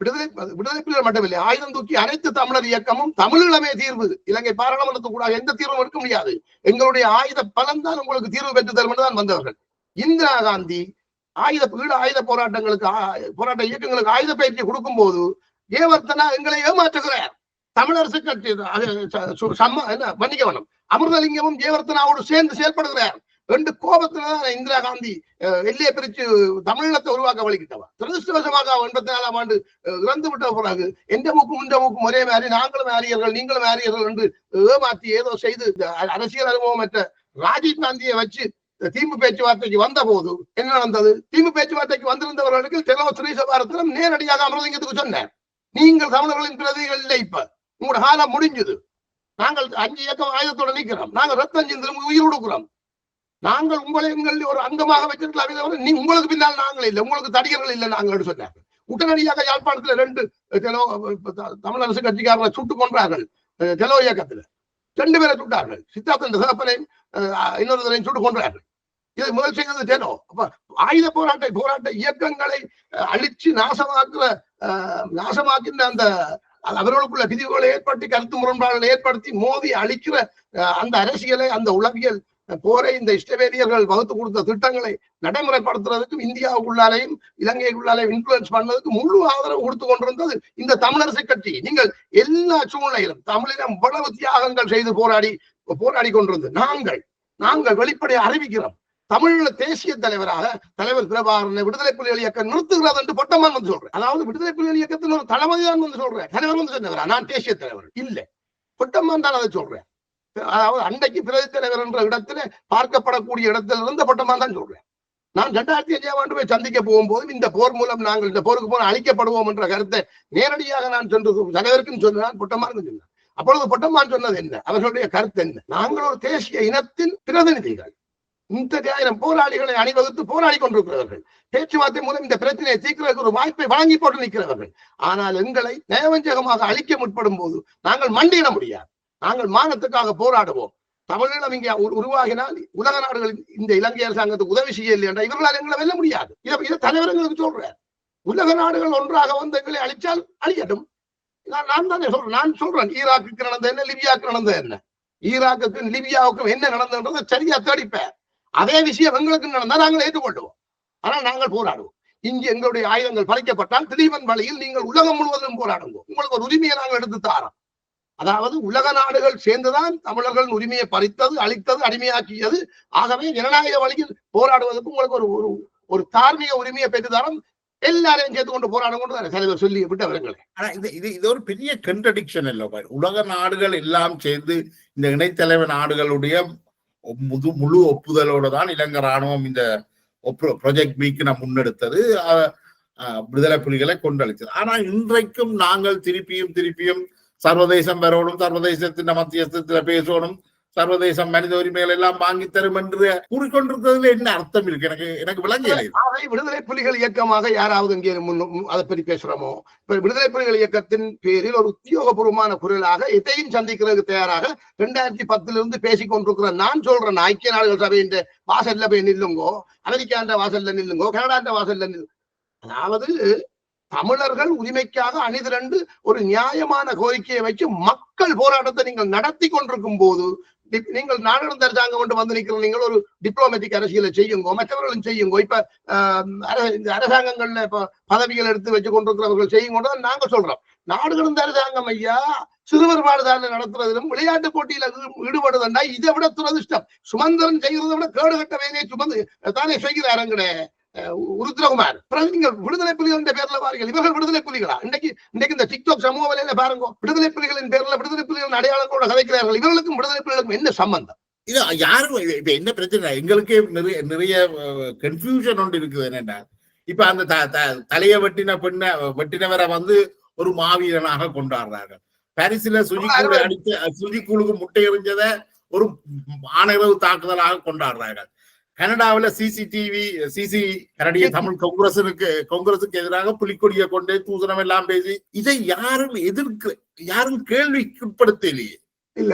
விடுதலை புலிகள் மட்டுமில்லை, ஆயுதம் தூக்கி அனைத்து தமிழர் இயக்கமும் தமிழீழமே தீர்வு, இலங்கை பாராளுமன்றத்துக்கு கூட எந்த தீர்வும் எடுக்க முடியாது, எங்களுடைய ஆயுத பலம் தான் உங்களுக்கு தீர்வு பெற்று தரும் தான் வந்தவர்கள். இந்திரா காந்தி ஆயுத போராட்ட இயக்கங்களுக்கு ஆயுத பயிற்சி கொடுக்கும் போது ஏவர்த்தனா எங்களை ஏமாற்றுகிறார். தமிழரசு கட்சி மன்னிக்க வேணும், அமிர்தலிங்கமும் ஜெயவர்த்தனாவோடு சேர்ந்து செயல்படுகிறார். 2 கோபத்தில்தான் இந்திரா காந்தி எல்லையை பிரிச்சு தமிழீழத்தை உருவாக்க வழிகிட்டவா. துரதிருஷ்டவசமாக 84ஆம் ஆண்டு இறந்து விட்ட பிறகு எந்த மூக்கும் ஒரே மாதிரி, நாங்களும் ஆரியர்கள் நீங்களும் ஆரியர்கள் என்று ஏமாற்றி ஏதோ செய்து அரசியல் அனுபவமற்ற ராஜீவ் காந்தியை வச்சு தீம்பு பேச்சுவார்த்தைக்கு வந்த போது என்ன நடந்தது? தீம்பு பேச்சுவார்த்தைக்கு வந்திருந்தவர்களுக்கு தெலோ ஸ்ரீசபாரத்திலும் நேரடியாக அமிர்தலிங்கத்துக்கு சொன்னார், நீங்கள் தமிழர்களின் பிரதிகள் இல்லை, இப்ப உங்களோட காலம் முடிஞ்சது, நாங்கள் 5 இயக்கம் ஆயுதத்தோட நிற்கிறோம், நாங்கள் ரத்தம் சிந்து உயிர் கொடுக்கிறோம், நாங்கள் உங்களை எங்களில் ஒரு அங்கமாக வச்சிருக்கலாம், நீ உங்களுக்கு பின்னால் நாங்கள் இல்லை, உங்களுக்கு தடிகர்கள் இல்லை நாங்கள் சொன்னாங்க. உடனடியாக யாழ்ப்பாணத்துல 2 தமிழரசு கட்சிக்காரர்களை சுட்டுக் கொன்றார்கள். தெலோ இயக்கத்துல 2 பேரை சுட்டார்கள், சித்தார்த்தன் சிதப்பனையும் இன்னொருத்தரையும் சுட்டுக் கொன்றார்கள். இதை முதல் செய்தது தெலோ. அப்ப ஆயுத போராட்ட இயக்கங்களை அழிச்சு நாசமாக்கின்ற அந்த அவர்களுக்குள்ள பிரிவுகளை ஏற்படுத்தி கருத்து முரண்பாடுகளை ஏற்படுத்தி மோதி அழிக்கிற அந்த அரசியலை, அந்த உளவியல் போரை இந்த இஷ்டவேதியர்கள் வகுத்து கொடுத்த திட்டங்களை நடைமுறைப்படுத்துறதுக்கும் இந்தியாவுக்குள்ளாலையும் இலங்கைக்குள்ளாலையும் இன்ஃபுளுன்ஸ் பண்ணதுக்கு முழு ஆதரவு கொடுத்து கொண்டிருந்தது இந்த தமிழரசு கட்சி. நீங்கள் எல்லா சூழ்நிலையிலும் தமிழினம் இவ்வளவு தியாகங்கள் செய்து போராடி கொண்டிருந்தது. நாங்கள் வெளிப்படையை அறிவிக்கிறோம், தமிழீழ தேசிய தலைவராக தலைவர் பிரபாகரனை விடுதலை புலிகள் இயக்கம் நிறுத்துகிறது என்று பொட்டமான் வந்து சொல்றேன். அதாவது விடுதலை புலிகள் இயக்கத்தில் ஒரு தளபதி தான் வந்து சொல்றேன், தலைவர் வந்து சொன்னவரா? நான் தேசிய தலைவர் இல்லை, பொட்டமான் தான் அதை சொல்றேன். அதாவது அன்றைக்கு பிரதி தலைவர் என்ற இடத்துல பார்க்கப்படக்கூடிய இடத்துல இருந்த பட்டமா தான் சொல்றேன். நான் 2005ஆம் ஆண்டு போய் சந்திக்க போகும்போது இந்த போர் மூலம் நாங்கள் இந்த போருக்கு போன அழிக்கப்படுவோம் என்ற கருத்தை நேரடியாக நான் சென்று தலைவருக்கும் சொன்னான், பொட்டமான் சொன்னான். அப்பொழுது பொட்டமான் சொன்னது என்ன, அவர்களுடைய கருத்து என்ன? நாங்கள் ஒரு தேசிய இனத்தின் பிரதிநிதிகள், இந்த 1000 போராளிகளை அணிவகுத்து போராடி கொண்டிருக்கிறவர்கள், பேச்சுவார்த்தை மூலம் இந்த பிரச்சனையை தீர்க்கிறதுக்கு ஒரு வாய்ப்பை வழங்கி போட்டு நிற்கிறவர்கள். ஆனால் எங்களை நயவஞ்சகமாக அழிக்க முற்படும் போது நாங்கள் மண்டியிட முடியாது. நாங்கள் மானத்துக்காக போராடுவோம். தமிழீழம் இங்கே உருவாகினால் உலக நாடுகள் இந்த இலங்கை அரசாங்கத்துக்கு உதவி செய்ய இல்லை என்றால் இவர்களால் எங்களை வெல்ல முடியாது. இதை தலைவர்களுக்கு சொல்றேன். உலக நாடுகள் ஒன்றாக வந்து எங்களை அழிச்சால் அழியட்டும். நான் தானே சொல்றேன். நான் சொல்றேன், ஈராக்குக்கு நடந்த என்ன, லிபியாவுக்கு நடந்தது என்ன, ஈராக்குக்கும் லிபியாவுக்கும் என்ன நடந்ததுன்றது சரியா தேடிப்பேன். அதே விஷயம் எங்களுக்கு நடந்தா நாங்கள் ஏற்றுக்கொள்வோம். ஆனால் நாங்கள் போராடுவோம். இங்கு எங்களுடைய ஆயுதங்கள் பறிக்கப்பட்டால் திலீபன் வழியில் நீங்கள் உலகம் முழுவதும் போராடுவோம். உங்களுக்கு ஒரு உரிமையை நாங்கள் எடுத்து தாரோம். அதாவது உலக நாடுகள் சேர்ந்துதான் தமிழர்கள் உரிமையை பறித்தது, அழித்தது, அடிமையாக்கியது. ஆகவே ஜனநாயக வழியில் போராடுவதற்கு உங்களுக்கு ஒரு தார்மீக உரிமையை பெற்றுதாரம், எல்லாரையும் சேர்த்து கொண்டு போராடும் கொண்டு தலைவர் சொல்லி விட்டவர்களே. ஆனா இது ஒரு பெரிய கன்ட்ரடிக்ஷன் இல்ல. உலக நாடுகள் எல்லாம் சேர்ந்து இந்த இணைத்தலைவர் நாடுகளுடைய முழு ஒப்புதலோட தான் இலங்கை ராணுவம் இந்த ப்ராஜெக்ட் வீக்கு நான் முன்னெடுத்தது, விடுதலை புலிகளை கொண்டளித்தது. ஆனா இன்றைக்கும் நாங்கள் திருப்பியும் சர்வதேசம் வரணும், சர்வதேசத்தின் மத்தியஸ்தத்துல பேசணும், சர்வதேசம் மனித உரிமைகள் எல்லாம் வாங்கி தரும் என்று கூறிக்கொண்டிருக்கிறதுல என்ன அர்த்தம் இருக்கு? எனக்கு விளங்கலை. விடுதலை புலிகள் இயக்கமாக யாராவது இங்கே அதை பற்றி பேசுறோமோ, இப்ப விடுதலை புலிகள் இயக்கத்தின் பேரில் ஒரு உத்தியோகபூர்வமான குரலாக எதையும் சந்திக்கிறதுக்கு தயாராக 2010 பேசிக் கொண்டிருக்கிற நான் சொல்றேன், ஐக்கிய நாடுகள் சபையின் வாசல்ல போய் நில்லுங்கோ, அமெரிக்காண்ட வாசல்ல நில்லுங்கோ, கனடாண்ட வாசல்ல நில்லுங்க. அதாவது தமிழர்கள் உரிமைக்காக அணிதிரண்டு ஒரு நியாயமான கோரிக்கையை வச்சு மக்கள் போராட்டத்தை நீங்கள் நடத்தி கொண்டிருக்கும் போது நீங்கள் நாடாளுமன்ற அரசாங்கம் கொண்டு வந்து நிற்கிற நீங்கள் ஒரு டிப்ளோமேட்டிக் அரசியலை செய்யுங்கோ, மற்றவர்களும் செய்யுங்கோ. இப்ப அரசாங்கங்கள்ல இப்ப பதவிகள் எடுத்து வச்சு கொண்டிருக்கிறவர்கள் செய்யுங்கோ நாங்க சொல்றோம். நாடுகளும் அரசாங்கம் ஐயா சிறுவர் பாடுதான நடத்துறதிலும் விளையாட்டு போட்டியில ஈடுபடுதுன்னா இதை விட துரதிஷ்டம். சுமந்திரன் செய்கிறத விட கேடு கட்ட வேலையை சுமந்து தானே செய்கிறாருங்களே. உருத்ரகுமார். பிறகு நீங்கள் விடுதலை புலிகள் என்ற பேர்ல பாருங்கள், இவர்கள் விடுதலை புலிகளா? இன்னைக்கு இந்த டிக்டாக் சமூக வலையில பாருங்க, விடுதலை புலிகளின் பேர்ல விடுதலை புலிகளின் அடையாளங்களோட கதைக்கிறார்கள். இவர்களுக்கும் விடுதலை புலிகளுக்கும் என்ன சம்பந்தம்? இது யாரும் இப்ப என்ன பிரச்சனை, எங்களுக்கே நிறைய கன்ஃபியூஷன் ஒன்று இருக்குது. என்னன்னா இப்ப அந்த தலையை வெட்டினவரை வந்து ஒரு மாவீரனாக கொண்டாடுறார்கள். பாரிஸ்ல சுஜிக்கூழுக்கு முட்டை எறிஞ்சத ஒரு ஆணையரவு தாக்குதலாக கொண்டாடுறார்கள். கனடாவில் கனடிய தமிழ் காங்கிரசுக்கு எதிராக புலிக்கொடியை கொண்டு தூசணம் எல்லாம் பேசி இதை யாரும் கேள்விக்குட்படுத்தலையே. இல்ல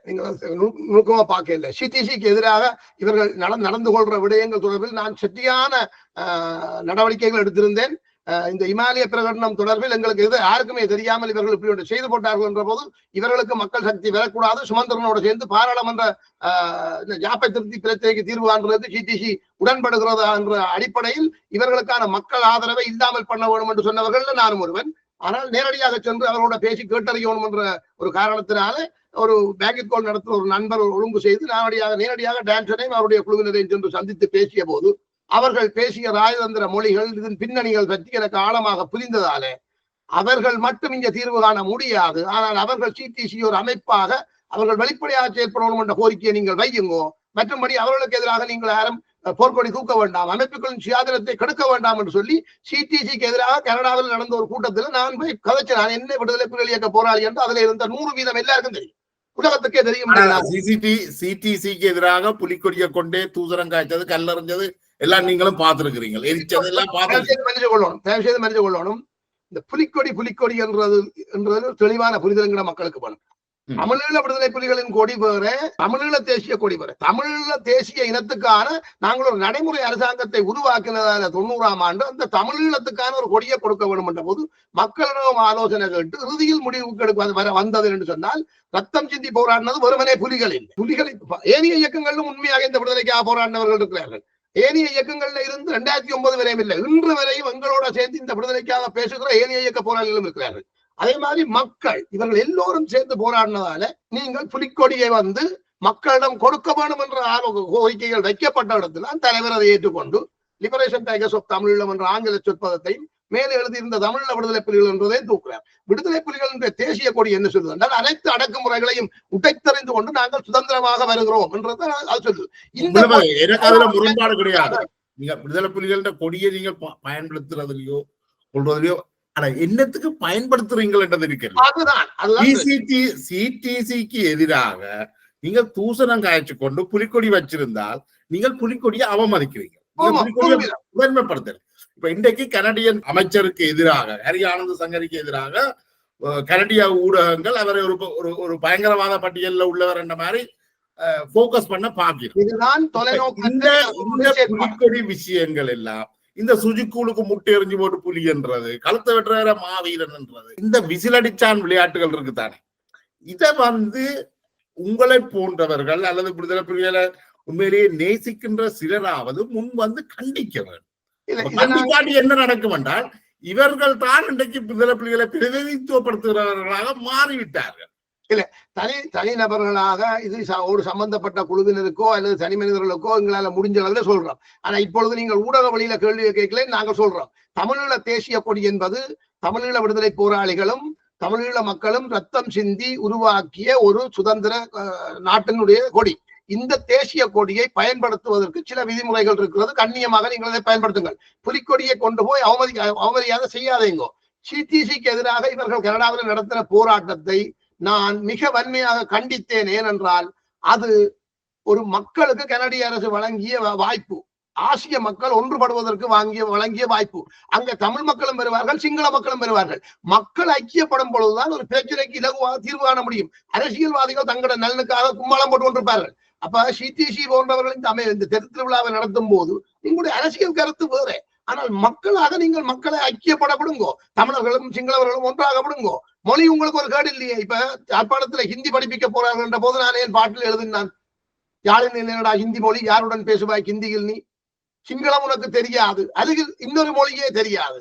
நீங்க நுணுக்கமா பார்க்க இல்ல. சிடிசிக்கு எதிராக இவர்கள் நடந்து கொள்ற விடயங்கள் தொடர்பில் நான் சட்டியான நடவடிக்கைகள் எடுத்திருந்தேன். இந்த இமாலய பிரகடனம் தொடர்பில் எங்களுக்கு யாருக்குமே தெரியாமல் இவர்கள் இப்படி ஒன்று செய்து போட்டார்கள் என்ற போது இவர்களுக்கு மக்கள் சக்தி வரக்கூடாது, சுமந்திரனோடு சேர்ந்து பாராளுமன்ற யாப்பை திருப்தி பிரச்சனைக்கு தீர்வு காண்றது சிடிசி உடன்படுகிறதா என்ற அடிப்படையில் இவர்களுக்கான மக்கள் ஆதரவை இல்லாமல் பண்ண வேண்டும் என்று சொன்னவர்கள் நானும் ஒருவன். ஆனால் நேரடியாக சென்று அவரோட பேசி கேட்டறியணும் என்ற ஒரு காரணத்தினால ஒரு பேக்கெட் கால் நடத்தும் ஒரு நண்பர் ஒழுங்கு செய்து நேரடியாக டான்சனையும் அவருடைய குழுவினரையும் சென்று சந்தித்து பேசிய போது அவர்கள் பேசிய ராஜதந்திர மொழிகள் இதன் பின்னணிகள் பற்றி எனக்கு ஆழமாக புரிந்ததாலே அவர்கள் மட்டும் இங்கே தீர்வு காண முடியாது. ஆனால் அவர்கள் சிடிசி ஒரு அமைப்பாக அவர்கள் வெளிப்படையாக செயல்படணும் என்ற கோரிக்கையை நீங்கள் வையுங்கோ. மற்றபடி அவர்களுக்கு எதிராக நீங்கள் யாரும் போர்க்கொடி தூக்க வேண்டாம், அமைப்புகளின் சுயாதீனத்தை கெடுக்க வேண்டாம் என்று சொல்லி சிடிசிக்கு எதிராக கனடாவில் நடந்த ஒரு கூட்டத்தில் நான் போய் கதைச்சு, நான் என்ன விடுதலை புலிகள் இயக்க போராளி என்று அதுல இருந்த 100% எல்லாருக்கும் தெரியும், உலகத்துக்கே தெரியும். சிடிசிக்கு எதிராக புலிக்கொடியை கொண்டே தூசரம் காய்ச்சது, கல்லறிஞ்சது எல்லாம் நீங்களும் பார்த்திருக்கிறீங்க. தயவு செய்து மனித கொள்ளணும். இந்த புலிக்கொடி என்றது தெளிவான புரிதலுங்கிற மக்களுக்கு வேணும். தமிழீழ விடுதலை புலிகளின் கொடி வேற, தமிழீழ தேசிய கொடி வேற. தமிழீழ தேசிய இனத்துக்கான நாங்கள் ஒரு நடைமுறை அரசாங்கத்தை உருவாக்கினதால 90ஆம் ஆண்டு அந்த தமிழீழத்துக்கான ஒரு கொடியை கொடுக்க வேண்டும் என்ற போது மக்களிடம் ஆலோசனை கேட்டு இறுதியில் முடிவுக்கு வந்தது என்று சொன்னால் ரத்தம் சிந்தி போராடினது வெறுமனே புலிகளில். ஏனைய இயக்கங்களிலும் உண்மையாக இந்த விடுதலைக்காக போராடினவர்கள் இருக்கிறார்கள். ஏனைய இயக்கங்கள்ல இருந்து 2009 வரையும் இல்லை, இன்று வரையும் எங்களோட சேர்ந்து இந்த விடுதலைக்காக பேசுகிற ஏனைய இயக்க போராளிகளும் இருக்கிறார்கள். அதே மாதிரி மக்கள் இவர்கள் எல்லோரும் சேர்ந்து போராடினதால நீங்கள் புலிக்கொடியை வந்து மக்களிடம் கொடுக்க வேண்டும் என்ற கோரிக்கைகள் வைக்கப்பட்ட இடத்துல தலைவர் அதை ஏற்றுக்கொண்டு லிபரேஷன் டைகர்ஸ் ஆஃப் தமிழீழம் என்ற ஆங்கில சொற்பதத்தை மேலே எழுதியிருந்த தமிழீழ விடுதலை புலிகள் என்பதை தூக்குறார். விடுதலை புலிகள் என்ற தேசிய கொடி என்ன சொல்லுது என்றால் அனைத்து அடக்குமுறைகளையும் உடைத்தறிந்து கொண்டு நாங்கள் சுதந்திரமாக வருகிறோம் என்றது அது சொல்லுது. இந்த முரண்பாடு கிடையாது. நீங்க விடுதலை புலிகள் கொடியை நீங்க பயன்படுத்துறதுலயோ சொல்றதுலயோ ஆனா என்னத்துக்கு பயன்படுத்துறீங்கன்றது இருக்கிறது. சிடிசிக்கு எதிராக நீங்கள் தூசணம் காய்ச்சி கொண்டு புலிக்கொடி வச்சிருந்தால் நீங்கள் புலிக்கொடியை அவமதிக்கிறீங்க, உண்மைப்படுத்துறீங்க. இப்ப இன்றைக்கு கனடியன் அமைச்சருக்கு எதிராக ஹரி ஆனந்த் சங்கரிக்கு எதிராக கனடிய ஊடகங்கள் அவரை ஒரு பயங்கரவாத பட்டியலில் உள்ளவர் என்ற மாதிரி போக்கஸ் பண்ண பார்க்கிறோம். புலிக்கொடி விஷயங்கள் எல்லாம் இந்த சுஜிக்கூழுக்கு முட்டை எறிஞ்சு போட்டு புலி என்றது, கழுத்தை வெட்டுற மாவீரன் என்றது, இந்த விசிலடிச்சான் விளையாட்டுகள் இருக்குதானே, இத வந்து உங்களை போன்றவர்கள் அல்லது விடுதலை புலிகளை உண்மையிலேயே நேசிக்கின்ற சிலராவது முன் வந்து கண்டிக்க வேண்டும். கண்டிக்காட்டி என்ன நடக்கும் என்றால் இவர்கள் தான் இன்றைக்கு விடுதலை புலிகளை பிரதிநிதித்துவப்படுத்துகிறவர்களாக மாறிவிட்டார்கள். இல்ல தனி நபர்களாக இது ஒரு சம்பந்தப்பட்ட குழுவினருக்கோ அல்லது தனி மனிதர்களுக்கோ எங்களால முடிஞ்ச அளவுல சொல்றோம். ஆனா இப்பொழுது நீங்கள் ஊடக வழியில கேள்வியை கேட்கல, நாங்க சொல்றோம் தமிழீழ தேசிய கொடி என்பது தமிழீழ விடுதலை போராளிகளும் தமிழீழ மக்களும் ரத்தம் சிந்தி உருவாக்கிய ஒரு சுதந்திர நாட்டினுடைய கொடி. இந்த தேசிய கொடியை பயன்படுத்துவதற்கு சில விதிமுறைகள் இருக்கிறது. கண்ணியமாக நீங்கள் அதை பயன்படுத்துங்கள். புலிக்கொடியை கொண்டு போய் அவமரியாதை செய்யாதீங்கோ. சிடிசிக்கு எதிராக இவர்கள் கனடாவில் நடத்தின போராட்டத்தை நான் மிக வன்மையாக கண்டித்தேன். ஏனென்றால் அது ஒரு மக்களுக்கு கனடிய அரசு வழங்கிய வாய்ப்பு, ஆசிய மக்கள் ஒன்றுபடுவதற்கு வழங்கிய வாய்ப்பு. அங்க தமிழ் மக்களும் பெறுவார்கள், சிங்கள மக்களும் பெறுவார்கள். மக்கள் ஐக்கியப்படும் பொழுதுதான் ஒரு பிரச்சனைக்கு இலகுவாக தீர்வு காண முடியும். அரசியல்வாதிகள் தங்களோட நலனுக்காக கும்மாளம் போட்டு கொண்டிருப்பார்கள். அப்ப சிடிசி போன்றவர்கள் இந்த திருவிழாவை நடத்தும் போது உங்களுடைய அரசியல் கருத்து வேற, ஆனால் மக்களாக நீங்கள் மக்களை ஐக்கியப்படப்படுங்கோ, தமிழர்களும் சிங்களவர்களும் ஒன்றாகப்படுங்கோ. மொழி உங்களுக்கு ஒரு கேடு இல்லையே. இப்ப யாழ்ப்பாணத்துல ஹிந்தி படிப்பிக்க போறார்கள் என்ற போது நான் என் பாட்டில் எழுதினான், யாழினடா ஹிந்தி மொழி, யாருடன் பேசுவாய் ஹிந்தியில் நீ, சிங்களம் உனக்கு தெரியாது, அருகில் இன்னொரு மொழியே தெரியாது,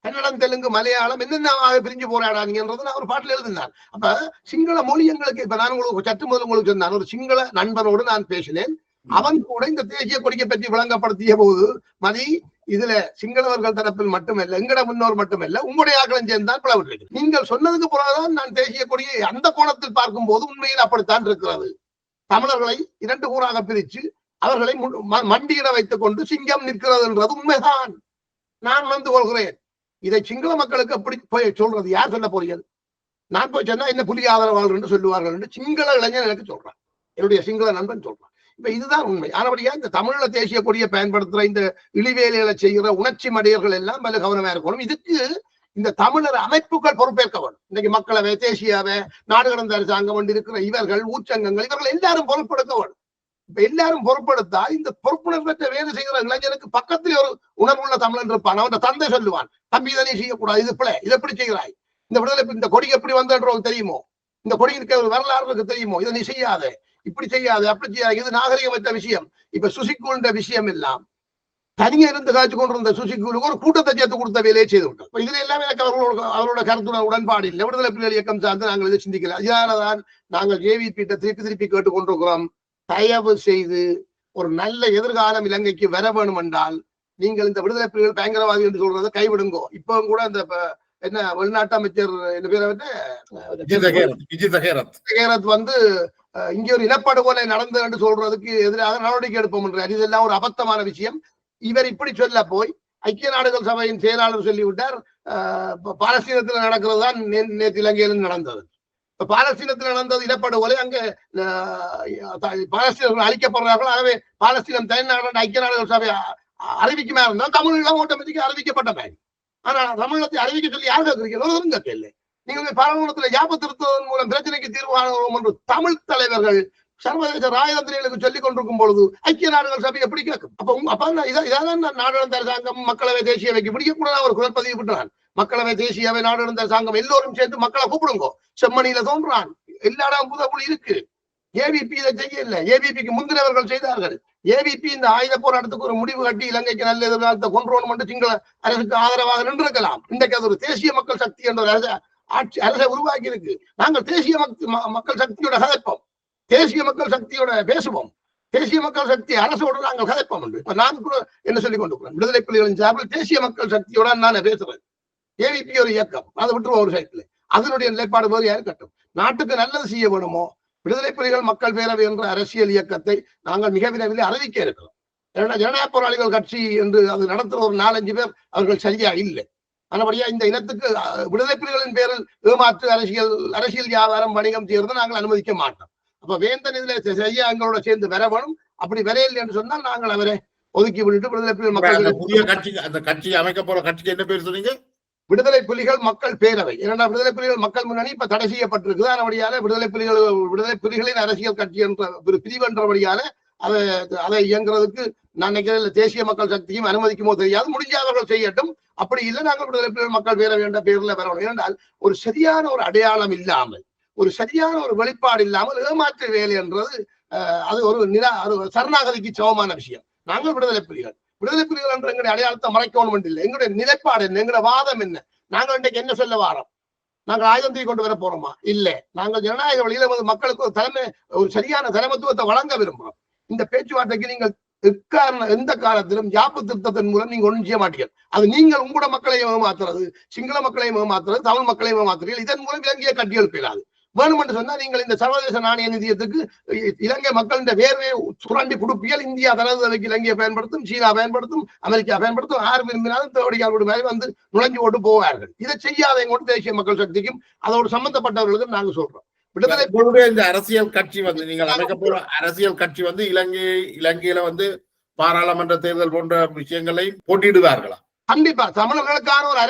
கன்னடம் தெலுங்கு மலையாளம் என்னென்ன பிரிஞ்சு போராடாதீங்கன்றது நான் ஒரு பாட்டில் எழுதினான். அப்ப சிங்கள மொழி எங்களுக்கு இப்ப நான் உங்களுக்கு சற்று முதல் உங்களுக்கு சொன்னான், ஒரு சிங்கள நண்பனோடு நான் பேசினேன். அவன் கூட இந்த தேசிய கொடியை பற்றி விளங்கப்படுத்திய போது மதி இதுல சிங்களவர்கள் தரப்பில் மட்டுமல்ல, எங்கட முன்னோர் மட்டுமல்ல, உங்களுடைய ஆக்களும் சேர்ந்தான் பிளவுட்டு. நீங்கள் சொன்னதுக்கு பிறகுதான் நான் தேசிய கொடியை அந்த கோணத்தில் பார்க்கும் போது உண்மையில் அப்படித்தான் இருக்கிறது. தமிழர்களை 2 கூறாக பிரிச்சு அவர்களை மண்டியிட வைத்துக் கொண்டு சிங்கம் நிற்கிறது என்றது உண்மைதான். நான் உணர்ந்து கொள்கிறேன். இதை சிங்கள மக்களுக்கு எப்படி போய் சொல்றது? யார் சொல்ல போறீர்கள்? நான் போய் சொன்னா என்ன புலி ஆதரவாளர் என்று சொல்லுவார்கள் என்று சிங்கள இளைஞர் எனக்கு சொல்றான், என்னுடைய சிங்கள நண்பன் சொல்றான். இப்ப இதுதான் உண்மை. ஆனபடியா இந்த தமிழீழ தேசிய கொடியை பயன்படுத்துற இந்த இழிவேலைகளை செய்கிற உணர்ச்சி மடியர்கள் எல்லாம் நல்ல கவனமா இருக்கணும். இதுக்கு இந்த தமிழர் அமைப்புகள் பொறுப்பேற்க வேண்டும். இன்னைக்கு மக்களவை, தேசியவை, நாடு கடந்த அரசாங்கம் கொண்டு இருக்கிற இவர்கள், ஊச்சங்கங்கள், இவர்கள் எல்லாரும் பொறுப்பெடுக்க வேண்டும். இப்ப எல்லாரும் பொறுப்படுத்தா இந்த பொறுப்புணர்வு பெற்ற வேலை செய்கிற இளைஞருக்கு பக்கத்தில் ஒரு உணர்வுள்ள தமிழன் இருப்பான். அவன் தந்தை சொல்லுவான், தம்பி இதனை செய்யக்கூடாது, இது பிள்ளை, இதை எப்படி செய்கிறாய், இந்த விடுதலை இந்த கொடி எப்படி வந்தது தெரியுமோ, இந்த கொடி இருக்க வரலாறு தெரியுமோ, இதை நீ செய்யாத, இப்படி செய்யாது, அப்படி செய்யாது, இது நாகரிகமற்ற விஷயம். இப்ப சுசிக்குன்ற விஷயம் எல்லாம் தனியா இருந்து காய்ச்சி கொண்டிருந்த சுசிக்குழுக்கு ஒரு கூட்டத்தை சேர்த்து கொடுத்த வேலையை செய்து விட்டோம். இதுல எல்லாமே எனக்கு அவரோட கருத்துடன் உடன்பாடு இல்லை. விடுதலை புலிகள் இயக்கம் சார்ந்து நாங்கள் இதை சிந்திக்கல. அதனாலதான் நாங்கள் JVP திருப்பி கேட்டுக் கொண்டிருக்கிறோம், தயவு செய்து ஒரு நல்ல எதிர்காலம் இலங்கைக்கு வர வேணும் என்றால் நீங்கள் இந்த விடுதலை புலிகள் பயங்கரவாதி என்று சொல்றதை கைவிடுங்கோ. இப்போ கூட இந்த என்ன வெளிநாட்டு அமைச்சர் என்ன பேர் வந்து இங்க ஒரு இனப்படுகொலை நடந்தது என்று சொல்றதுக்கு எதிராக நடவடிக்கை எடுப்போம் என்றார். இதெல்லாம் ஒரு அபத்தமான விஷயம். இவர் இப்படி சொல்ல போய் ஐக்கிய நாடுகள் சபையின் செயலாளர் சொல்லிவிட்டார், பாலஸ்தீனத்தில் நடக்கிறது தான் நேற்று இலங்கையில் நடந்தது. பாலஸ்தீனத்தில் நடந்தது இனப்படுகொலை, அங்க பாலஸ்தீனர்கள் அழிக்கப்படுறார்கள். ஆகவே பாலஸ்தீனம் தனிநாடு ஐக்கிய நாடுகள் சபை அறிவிக்குமா இருந்தால் தமிழீழம் ஆட்டோமேட்டிக்கா அறிவிக்கப்பட்ட மாதிரி. ஆனா தமிழகத்தை அறிவிக்க சொல்லி யாரும் கேட்கிறீங்க? கேட்கல. நீங்கள் பாராளுமன்றத்துல யாப திருத்துவதன் மூலம் பிரச்சனைக்கு தீர்வு காணுவோம் என்று தமிழ் தலைவர்கள் சர்வதேச ராஜதந்திரிகளுக்கு சொல்லிக் கொண்டிருக்கும் பொழுது ஐக்கிய நாடுகள் சபை எப்படி கேட்கும்? அப்ப இதான் நாடாளுமன்ற அரசாங்கம் மக்களவை தேசியவைக்கு பிடிக்கக்கூடாது ஒரு குரற்பதிவு விட்டுறான். மக்களவை தேசியவை நாடாளுமன்ற அரசாங்கம் எல்லோரும் சேர்ந்து மக்களை கூப்பிடுங்கோ. செம்மணியில தோன்றான், எல்லா இடம் புதகுழி இருக்கு. JVP இதை செய்யல, JVPக்கு முந்தினவர்கள் செய்தார்கள். JVP இந்த ஆயுத போராட்டத்துக்கு ஒரு முடிவு கட்டி இலங்கைக்கு நல்ல எதிர்காலத்தை கொன்றோம் என்று சிங்கள அரசுக்கு ஆதரவாக நின்றிருக்கலாம். இன்றைக்கு அது ஒரு தேசிய மக்கள் சக்தி என்ற ஒரு அரசை உருவாக்கி இருக்கு. நாங்கள் தேசிய மக்கள் சக்தியோட கதைப்போம், தேசிய மக்கள் சக்தியோட பேசுவோம், தேசிய மக்கள் சக்தி அரசோடு நாங்கள் கதைப்போம் என்று இப்ப நான் கூட என்ன சொல்லிக் கொண்டிருக்கிறேன். விடுதலை புலிகளின் சார்பில் தேசிய மக்கள் சக்தியோட நான் பேசுறேன். JVP ஒரு இயக்கம், அதை விட்டுருவோம் ஒரு சைட்ல. அதனுடைய நிலைப்பாடு வேறு இருக்கட்டும். நாட்டுக்கு நல்லது செய்ய வேணுமோ, விடுதலை புலிகள் மக்கள் பேரவை என்ற அரசியல் இயக்கத்தை நாங்கள் மிக விரைவில் அறிவிக்க இருக்கிறோம். ஜனநாயக போராளிகள் கட்சி என்று அது நடத்துற ஒரு 4-5 பேர் அவர்கள் சரியா இல்லை. ஆனபடியா இந்த இனத்துக்கு விடுதலை புலிகளின் பேரில் ஏமாற்று அரசியல் வியாபாரம் வணிகம் செய்யறதை நாங்கள் அனுமதிக்க மாட்டோம். அப்ப வேந்தன் இதுல சரியா எங்களோட சேர்ந்து வர வேணும். அப்படி வரையில் என்று சொன்னால் நாங்கள் அவரை ஒதுக்கி விட்டுட்டு விடுதலை புலிகள் மக்கள் புதிய கட்சி, அந்த கட்சி அமைக்க போற கட்சிக்கு என்ன பேர் சொன்னீங்க? விடுதலை புலிகள் மக்கள் பேரவை. ஏன்னா விடுதலை புலிகள் மக்கள் முன்னணி இப்ப தடை செய்யப்பட்டிருக்குது. அதனபடியால விடுதலை புலிகளின் அரசியல் கட்சி என்ற ஒரு பிரிவு என்றபடியால அதை இயங்குறதுக்கு நான் நினைக்கிறேன் தேசிய மக்கள் சக்தியும் அனுமதிக்குமோ தெரியாது. முடிஞ்ச அவர்கள் செய்யட்டும். அப்படி இல்லை, நாங்கள் விடுதலை புலிகள் மக்கள் பேரவை என்ற பேர்ல வரணும். ஏனென்றால் ஒரு சரியான ஒரு அடையாளம் இல்லாமல், ஒரு சரியான ஒரு வெளிப்பாடு இல்லாமல் ஏமாற்று வேலை என்றது அது ஒரு சரணாகதிக்கு சமமான விஷயம். நாங்கள் விடுதலை புலிகள் என்ற எங்களுடைய அடையாளத்தை மறைக்கணும் இல்லை. எங்களுடைய நிலைப்பாடு என்ன, எங்களுடைய வாதம் என்ன, நாங்கள் இன்றைக்கு என்ன சொல்ல வாரோம்? நாங்கள் ஆயுதம் தூக்கி கொண்டு வர போறோமா? இல்லை, நாங்கள் ஜனநாயக வழியில மக்களுக்கு ஒரு சரியான தலைமத்துவத்தை வழங்க விரும்புகிறோம். இந்த பேச்சுவார்த்தைக்கு நீங்கள் எந்த காலத்திலும் யாப்பு திருத்தத்தின் மூலம் நீங்க ஒன்றும் செய்ய மாட்டீர்கள். அது நீங்கள் உங்களோட மக்களையும் ஏமாத்துறது, சிங்கள மக்களையும் ஏமாத்துறது, தமிழ் மக்களையும் ஏமாத்துறீர்கள். இதன் மூலம் இலங்கையை கட்டி எழுப்பிடாது. வேணுமென்று சொன்னா நீங்கள் இந்த சர்வதேச நாணய நிதியத்துக்கு இலங்கை மக்களின் வேர்வையை சுரண்டி கொடுப்பியல். இந்தியா தனது இலங்கையை பயன்படுத்தும், சீனா பயன்படுத்தும், அமெரிக்கா பயன்படுத்தும். யார் விரும்பினாலும் தேவடியாளோட மாதிரி வந்து நுழைஞ்சு போட்டு போவார்கள். இதை செய்யாத கூட தேசிய மக்கள் சக்திக்கும் அதோடு சம்பந்தப்பட்டவர்களுக்கும் நாங்க சொல்றோம். இந்த அரசியல் கட்சி வந்து நீங்கள் அமைக்க போற அரசியல் கட்சி வந்து இலங்கையில வந்து பாராளுமன்ற தேர்தல் போன்ற விஷயங்களை போட்டியிடுவார்களா? கண்டிப்பா தமிழர்களுக்கான ஒரு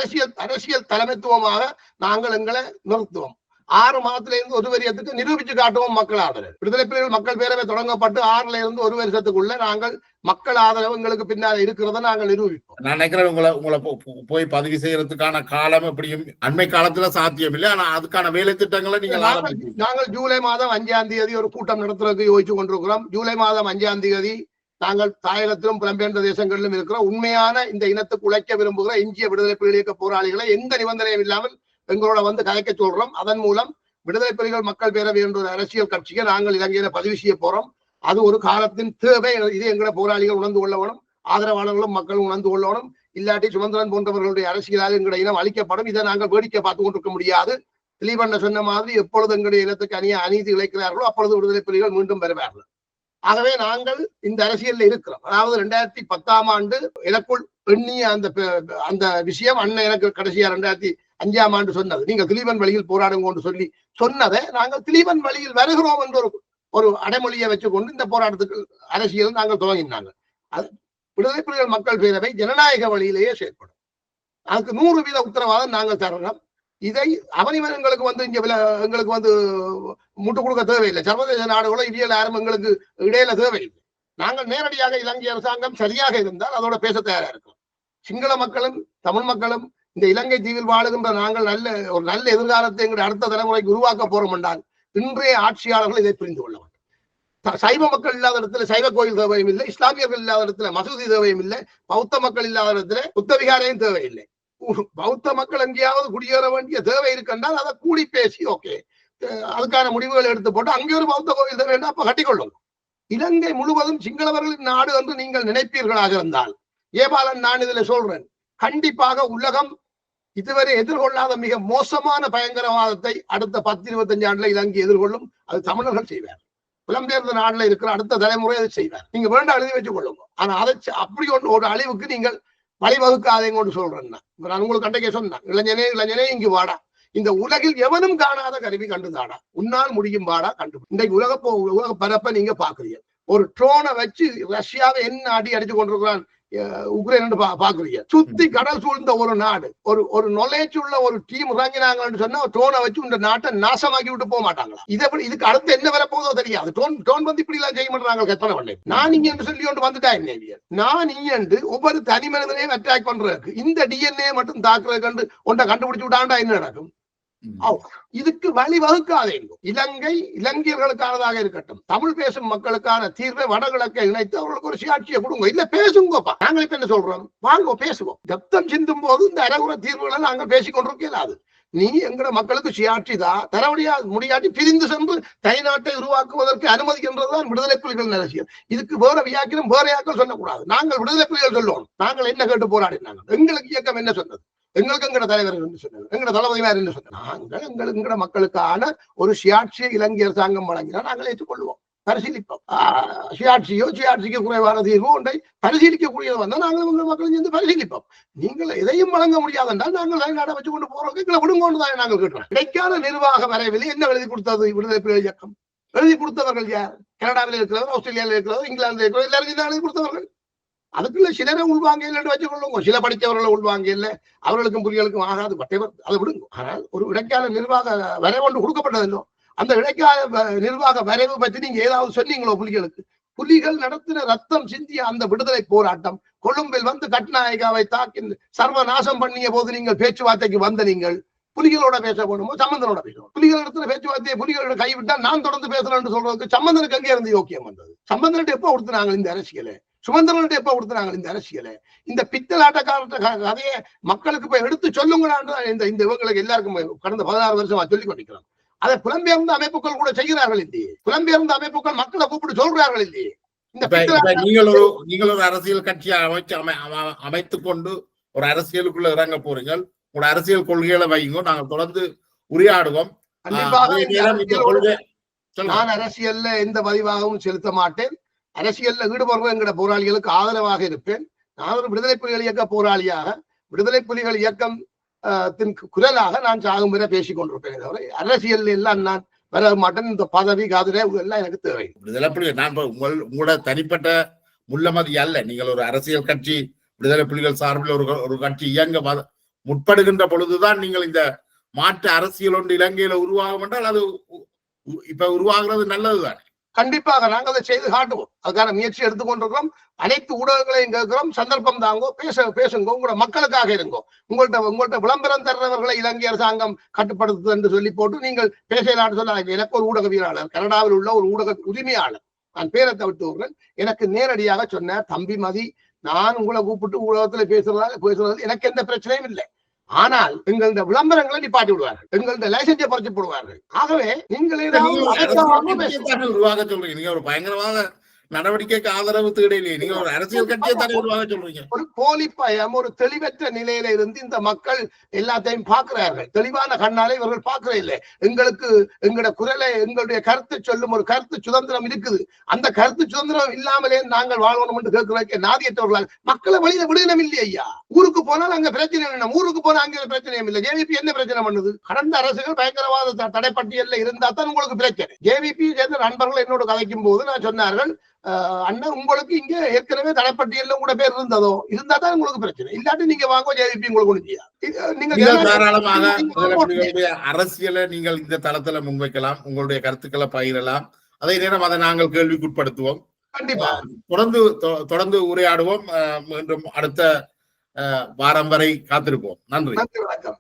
அரசியல் தலைமைத்துவமாக நாங்கள் எங்களை நிறுத்துவோம். 6 மாதத்துல இருந்து 1 வருஷத்துக்கு நிரூபிச்சு காட்டுவோம் மக்கள் ஆதரவு. விடுதலை புலிகள் மக்கள் பேரவை தொடங்கப்பட்டு 6ல இருந்து 1 வருஷத்துக்குள்ள நாங்கள் மக்கள் ஆதரவு எங்களுக்கு பின்னால இருக்கிறத நாங்கள் நிரூபிப்போம். நான் நினைக்கிறேன் உங்களை போய் பதிவு செய்யறதுக்கான காலம் எப்படியும் அண்மை காலத்துல சாத்தியம் இல்லை. ஆனா அதுக்கான வேலை திட்டங்களை நாங்கள் ஜூலை மாதம் 5ஆம் தேதி ஒரு கூட்டம் நடத்துறதுக்கு யோசிச்சு கொண்டிருக்கிறோம். ஜூலை மாதம் 5ஆம் தேதி நாங்கள் தாயகத்திலும் புலம்பெயர்ந்த தேசங்களிலும் இருக்கிறோம். உண்மையான இந்த இனத்துக்கு உழைக்க விரும்புகிற இந்திய விடுதலை புலிகள் இயக்க போராளிகளை எந்த நிபந்தனையும் இல்லாமல் எங்களோட வந்து கலைக்க சொல்றோம். அதன் மூலம் விடுதலை புலிகள் மக்கள் பேரவை என்ற ஒரு அரசியல் கட்சியை நாங்கள் இலங்கையில பதிவு செய்ய போறோம். அது ஒரு காலத்தின் தேவை. இது எங்களை போராளிகள் உணர்ந்து கொள்ள வேணும். ஆதரவாளர்களும் மக்களும் உணர்ந்து கொள்ளணும். இல்லாட்டி சுமந்திரன் போன்றவர்களுடைய அரசியலால் எங்களுடைய இனம் அளிக்கப்படும். இதை நாங்கள் வேடிக்கை பார்த்து கொண்டிருக்க முடியாது. திலீபண்ண சொன்ன மாதிரி எப்பொழுது எங்களுடைய இனத்துக்கு அநீதி இழைக்கிறார்களோ அப்பொழுது விடுதலை புலிகள் மீண்டும் வருவார்கள். ஆகவே நாங்கள் இந்த அரசியல்ல இருக்கிறோம். அதாவது 2010ஆம் ஆண்டு எனக்குள் எண்ணிய அந்த விஷயம் அண்ணன் எனக்கு கடைசியா 2005ஆம் ஆண்டு சொன்னது, நீங்கள் திலீபன் வழியில் போராடுங்க சொல்லி சொன்னதை நாங்கள் திலீபன் வழியில் வருகிறோம் என்ற ஒரு அடைமொழியை வச்சுக்கொண்டு இந்த போராட்டத்துக்கு அரசியல் நாங்கள் துவங்கினாங்க. அது விடுதலை புலிகள் மக்கள் பேரவை ஜனநாயக வழியிலேயே செயற்படும். அதுக்கு 100% உத்தரவாதம் நாங்கள் தரணும். இதை அவனிவன் எங்களுக்கு எங்களுக்கு முட்டு கொடுக்க தேவையில்லை. சர்வதேச நாடுகளோ இவியல் யாரும் எங்களுக்கு இடையில தேவையில்லை. நாங்கள் நேரடியாக இலங்கை அரசாங்கம் சரியாக இருந்தால் அதோட பேச தயாரா இருக்கும். சிங்கள மக்களும் தமிழ் மக்களும் இந்த இலங்கை தீவில் வாழுகின்ற நாங்கள் ஒரு நல்ல எதிர்காலத்தை எங்களுடைய அடுத்த தலைமுறைக்கு உருவாக்க போறோம் என்றால் இன்றைய ஆட்சியாளர்கள் இதை புரிந்து கொள்ள வேண்டும். சைவ மக்கள் இல்லாத இடத்துல சைவ கோயில் தேவையும் இல்லை, இஸ்லாமியர்கள் இல்லாத இடத்துல மசூதி தேவையும் இல்லை, பௌத்த மக்கள் இல்லாத இடத்துல புத்த விகாரையும் தேவையில்லை. பௌத்த மக்கள் எங்கேயாவது குடியேற வேண்டிய தேவை இருக்கின்றால் அதை கூடி பேசி ஓகே அதுக்கான முடிவுகள் எடுத்து போட்டு அங்கே ஒரு பௌத்த கோயில் தேவை என்றால் அப்ப கட்டிக்கொள்ளும். இலங்கை முழுவதும் சிங்களவர்களின் நாடு என்று நீங்கள் நினைப்பீர்களாக இருந்தால், ஏபாலன் நான் இதுல சொல்றேன், கண்டிப்பாக உலகம் இதுவரை எதிர்கொள்ளாத மிக மோசமான பயங்கரவாதத்தை அடுத்த 10-25 ஆண்டுல இலங்கை எதிர்கொள்ளும். அது தமிழர்கள் செய்வார். புலம்பெயர்ந்த நாடுல இருக்கிற அடுத்த தலைமுறை அதை செய்வார். நீங்க வேண்டாம் எழுதி வச்சுக் கொள்ளுங்க. ஆனா அதை அப்படி ஒரு அழிவுக்கு நீங்கள் வழிவகுக்காதேங்க கொண்டு சொல்றேன். நான் உங்களுக்கு அன்றைக்கே சொன்னேன், இளைஞனே இங்கு வாடா, இந்த உலகில் எவனும் காணாத கருவி கண்டுதாடா, உன்னால் முடியும் வாடா கண்டு. இன்றைக்கு உலக பரப்ப நீங்க பாக்குறீங்க. ஒரு ட்ரோனை வச்சு ரஷ்யாவை என்ன அடிச்சு கொண்டிருக்கிறான் உக்ரைன் பாக்குறீங்க. சுத்தி கடல் சூழ்ந்த ஒரு நாடு, ஒரு நொலேஜ் உள்ள ஒரு டீம் இறங்கினாங்கன்னு சொன்னா ட்ரோனை வச்சு இந்த நாட்டை நாசமாக்கி விட்டு போக மாட்டாங்களா? இதுக்கு அடுத்து என்ன வரப்போதோ தெரியாது. ட்ரோன் வந்து இப்படி எல்லாம் செய்ய மாட்டாங்க. கற்பனை பண்ணேன் நான் இங்க சொல்லி கொண்டு வந்துட்டா என்ன, நான் இங்க ஒவ்வொரு தனி மனிதனையும் அட்டாக் பண்றதுக்கு இந்த டிஎன்ஏ மட்டும் தாக்குறது கண்டு ஒன்றை கண்டுபிடிச்சு விட்டாண்டா என்ன நடக்கும்? இதுக்கு வழி வகுக்காதே. இலங்கையர்களுக்கானதாக இருக்கட்டும், தமிழ் பேசும் மக்களுக்கான தீர்வை வடகிழக்கை இணைத்து அவர்களுக்கு ஒரு சுயாட்சியை கொடுங்க. இல்ல பேசுங்கப்பா. நாங்கள் இப்ப என்ன சொல்றோம், வாங்க பேசுவோம். ரத்தம் சிந்தும் போது இந்த அறகுற தீர்வுகளை நாங்கள் பேசிக்கொண்டிருக்கலாது. நீ எங்கட மக்களுக்கு சுயாட்சி தான் தர முடியாட்டி பிரிந்து சென்று தனிநாட்டை உருவாக்குவதற்கு அனுமதிக்கின்றதுதான் விடுதலை புலிகள் அரசியல். இதுக்கு வேற வியாக்கியம் வேற யாக்கள் சொல்லக்கூடாது. நாங்கள் விடுதலை புலிகள் சொல்லுவோம். நாங்கள் என்ன கேட்டு போராடினாங்க, எங்களுக்கு இயக்கம் என்ன சொன்னது, எங்களுக்கு எங்கட தலைவர் என்று சொன்னது, எங்கட தளபதியார் என்று சொன்னது. நாங்கள் எங்கட மக்களுக்கான ஒரு சுயாட்சியை இலங்கை அரசாங்கம் வழங்கினால் நாங்கள் ஏற்றுக்கொள்வோம், பரிசீலிப்போம். சுயாட்சிக்கு குறைவான தீர்வு ஒன்றை பரிசீலிக்கக்கூடியது வந்தால் நாங்கள் உங்கள் மக்களும் சேர்ந்து பரிசீலிப்போம். நீங்கள் எதையும் வழங்க முடியாது என்றால் நாங்கள் நாடை வச்சு கொண்டு போறோம், எங்களை விடுங்கொண்டு தான் நாங்கள் கேட்கிறோம். இடைக்கால நிர்வாக வரைவில் என்ன எழுதி கொடுத்தது விடுதலை புலிகள் இயக்கம்? எழுதி கொடுத்தவர்கள் யார்? கனடாவில் இருக்கிறவர், ஆஸ்திரேலியாவில் இருக்கிறவர், இங்கிலாந்தில் இருக்கிறவர், எல்லாரும் எழுதி கொடுத்தவர்கள். அதுக்குள்ள சிலரை உள்வாங்க இல்லைன்னு வச்சுக்கொள்ளுங்க. சில படித்தவர்களை உள்வாங்க இல்லை, அவர்களுக்கும் புலிகளுக்கும் ஆகாது, பட்டைவர் அதை விடுங்க. ஆனால் ஒரு இடைக்கால நிர்வாக வரைவு ஒன்று கொடுக்கப்பட்டதில்லை. அந்த இடைக்கால நிர்வாக வரைவு பற்றி நீங்க ஏதாவது சொன்னீங்களோ புலிகளுக்கு? புலிகள் நடத்தின ரத்தம் சிந்திய அந்த விடுதலை போராட்டம் கொழும்பில் வந்து கட்நாயகாவை தாக்கி சர்வநாசம் பண்ணிய போது நீங்கள் பேச்சுவார்த்தைக்கு வந்த நீங்கள் புலிகளோட பேச போகணுமோ சம்பந்தனோட பேசணும்? புலிகள் நடத்தின பேச்சுவார்த்தையை புலிகளோட கைவிட்டால் நான் தொடர்ந்து பேசணும்னு சொல்றதுக்கு சம்பந்தனுக்கு அங்கே இருந்து யோக்கியம் வந்தது? சம்பந்தன்ட்டு எப்ப கொடுத்துனாங்க இந்த அரசியலை? சுமந்திரன் எப்ப கொடுத்துறாங்க இந்த அரசியலை? இந்த பித்தலாட்டக்காரத்த கதையை மக்களுக்கு போய் எடுத்து சொல்லுங்களான்னு இந்த இவங்களுக்கு எல்லாருக்கும் கடந்த 16 வருஷமா சொல்லிக் கொண்டிருக்கிறோம். அதை புலம்பெயர்ந்த அமைப்புகள் கூட செய்கிறார்கள் இல்லையே. புலம்பெயர்ந்த அமைப்புகள் மக்களை கூப்பிட்டு சொல்றார்கள் இல்லையே. நீங்கள் ஒரு அரசியல் கட்சியை அமைத்துக் கொண்டு ஒரு அரசியலுக்குள்ள இறங்க போறீங்க. உங்களோட அரசியல் கொள்கைகளை வைங்க, நாங்கள் தொடர்ந்து உரையாடுவோம். நான் அரசியல்ல எந்த பதிவாகவும் செலுத்த மாட்டேன். அரசியல்ல ஈடுபடுற என்கிற போராளிகளுக்கு ஆதரவாக இருப்பேன். நான் ஒரு விடுதலை புலிகள் இயக்க போராளியாக, விடுதலை புலிகள் இயக்கம் குரலாக நான் சாகும் வரை பேசிக் கொண்டிருப்பேன். தவிர அரசியல் எல்லாம் நான் வர மாட்டேன். இந்த பதவி காதலே எல்லாம் எனக்கு தேவை. விடுதலை புலிகள் நான் உங்களோட தனிப்பட்ட முள்ளமதி அல்ல. நீங்கள் ஒரு அரசியல் கட்சி, விடுதலை புலிகள் சார்பில் ஒரு கட்சி இயங்க முற்படுகின்ற பொழுதுதான் நீங்கள் இந்த மாற்று அரசியல் ஒன்று இலங்கையில உருவாகும் என்றால் அது இப்ப உருவாகிறது நல்லதுதானே? கண்டிப்பாக நாங்கள் அதை செய்து காட்டுவோம். அதுக்கான முயற்சி எடுத்துக்கொண்டிருக்கிறோம். அனைத்து ஊடகங்களையும் கேட்கிறோம். சந்தர்ப்பம் தாங்கோ, பேசுங்க, உங்களோட மக்களுக்காக இருங்கோ. உங்கள்கிட்ட விளம்பரம் தர்றவர்களை இலங்கை அரசாங்கம் கட்டுப்படுத்துது என்று சொல்லி போட்டு நீங்கள் பேசலான்னு சொன்னாங்க. எனக்கு ஒரு ஊடகவியலாளர், கனடாவில் உள்ள ஒரு ஊடக உரிமையாளர், நான் பேரை தவிர்த்து விடுறேன், எனக்கு நேரடியாக சொன்ன, தம்பி மதி, நான் உங்களை கூப்பிட்டு ஊடகத்துல பேசுறது எனக்கு எந்த பிரச்சனையும் இல்லை. ஆனால் எங்களது விளம்பரங்களை நிப்பாட்டி விடுவார்கள், எங்களது லைசன்ஸை பறிச்சு போடுவார்கள். ஆகவே நீங்கள் உருவாக்க சொல்றீங்க. நீங்க ஒரு பயங்கரவாத நடவடிக்கைக்கு ஆதரவு தேடலையே. நீங்க ஒரு அரசியல் கட்சியை தானே உருவாக சொல்றீங்க. ஒரு போலி பயம், ஒரு தெளிவற்ற நிலையில இருந்து இந்த மக்கள் எல்லாத்தையும் பார்க்கிறார்கள். தெளிவான கண்ணாலே இவர்கள் பார்க்கவே இல்லை. எங்களுக்கு எங்களுடைய குரலை, எங்களுடைய கருத்து சொல்லும் ஒரு கருத்து சுதந்திரம் இருக்குது. அந்த கருத்து சுதந்திரம் இல்லாமலே நாங்கள் வாழணும் என்று கேட்கிறதுக்கு நாதியற்றவர்களால் மக்களை வழியில விடணும் இல்லையா ஐயா? ஊருக்கு போனால் அங்க பிரச்சனை இல்லை, ஊருக்கு போனா அங்க பிரச்சனையும் இல்லை. ஜேவிபி என்ன பிரச்சனை பண்ணுது? கடந்த அரசுகள் பயங்கரவாத தடைப்பட்டியல்ல இருந்தா தான் உங்களுக்கு பிரச்சனை. ஜேவிபி சேர்ந்த நண்பர்கள் என்னோட கதைக்கும் போது நான் சொன்னார்கள், அண்ணன் உங்களுக்கு இங்க ஏற்கனவே தடைப்பட்டியல்ல கூட பேர் இருந்ததோ, இருந்தா தான் உங்களுக்கு பிரச்சனை. இல்லாட்டி நீங்க வாங்க ஜேவிபி உங்களுக்கு ஒண்ணு செய்யாது. நீங்க தாராளமாக அரசியலை நீங்கள் இந்த தளத்துல முன்வைக்கலாம், உங்களுடைய கருத்துக்களை பகிரலாம். அதே நேரம் அதை நாங்கள் கேள்விக்குட்படுத்துவோம். கண்டிப்பா தொடர்ந்து உரையாடுவோம். மீண்டும் அடுத்த வாரம் வரை காத்திருப்போம். நன்றி. நன்றி, வணக்கம்.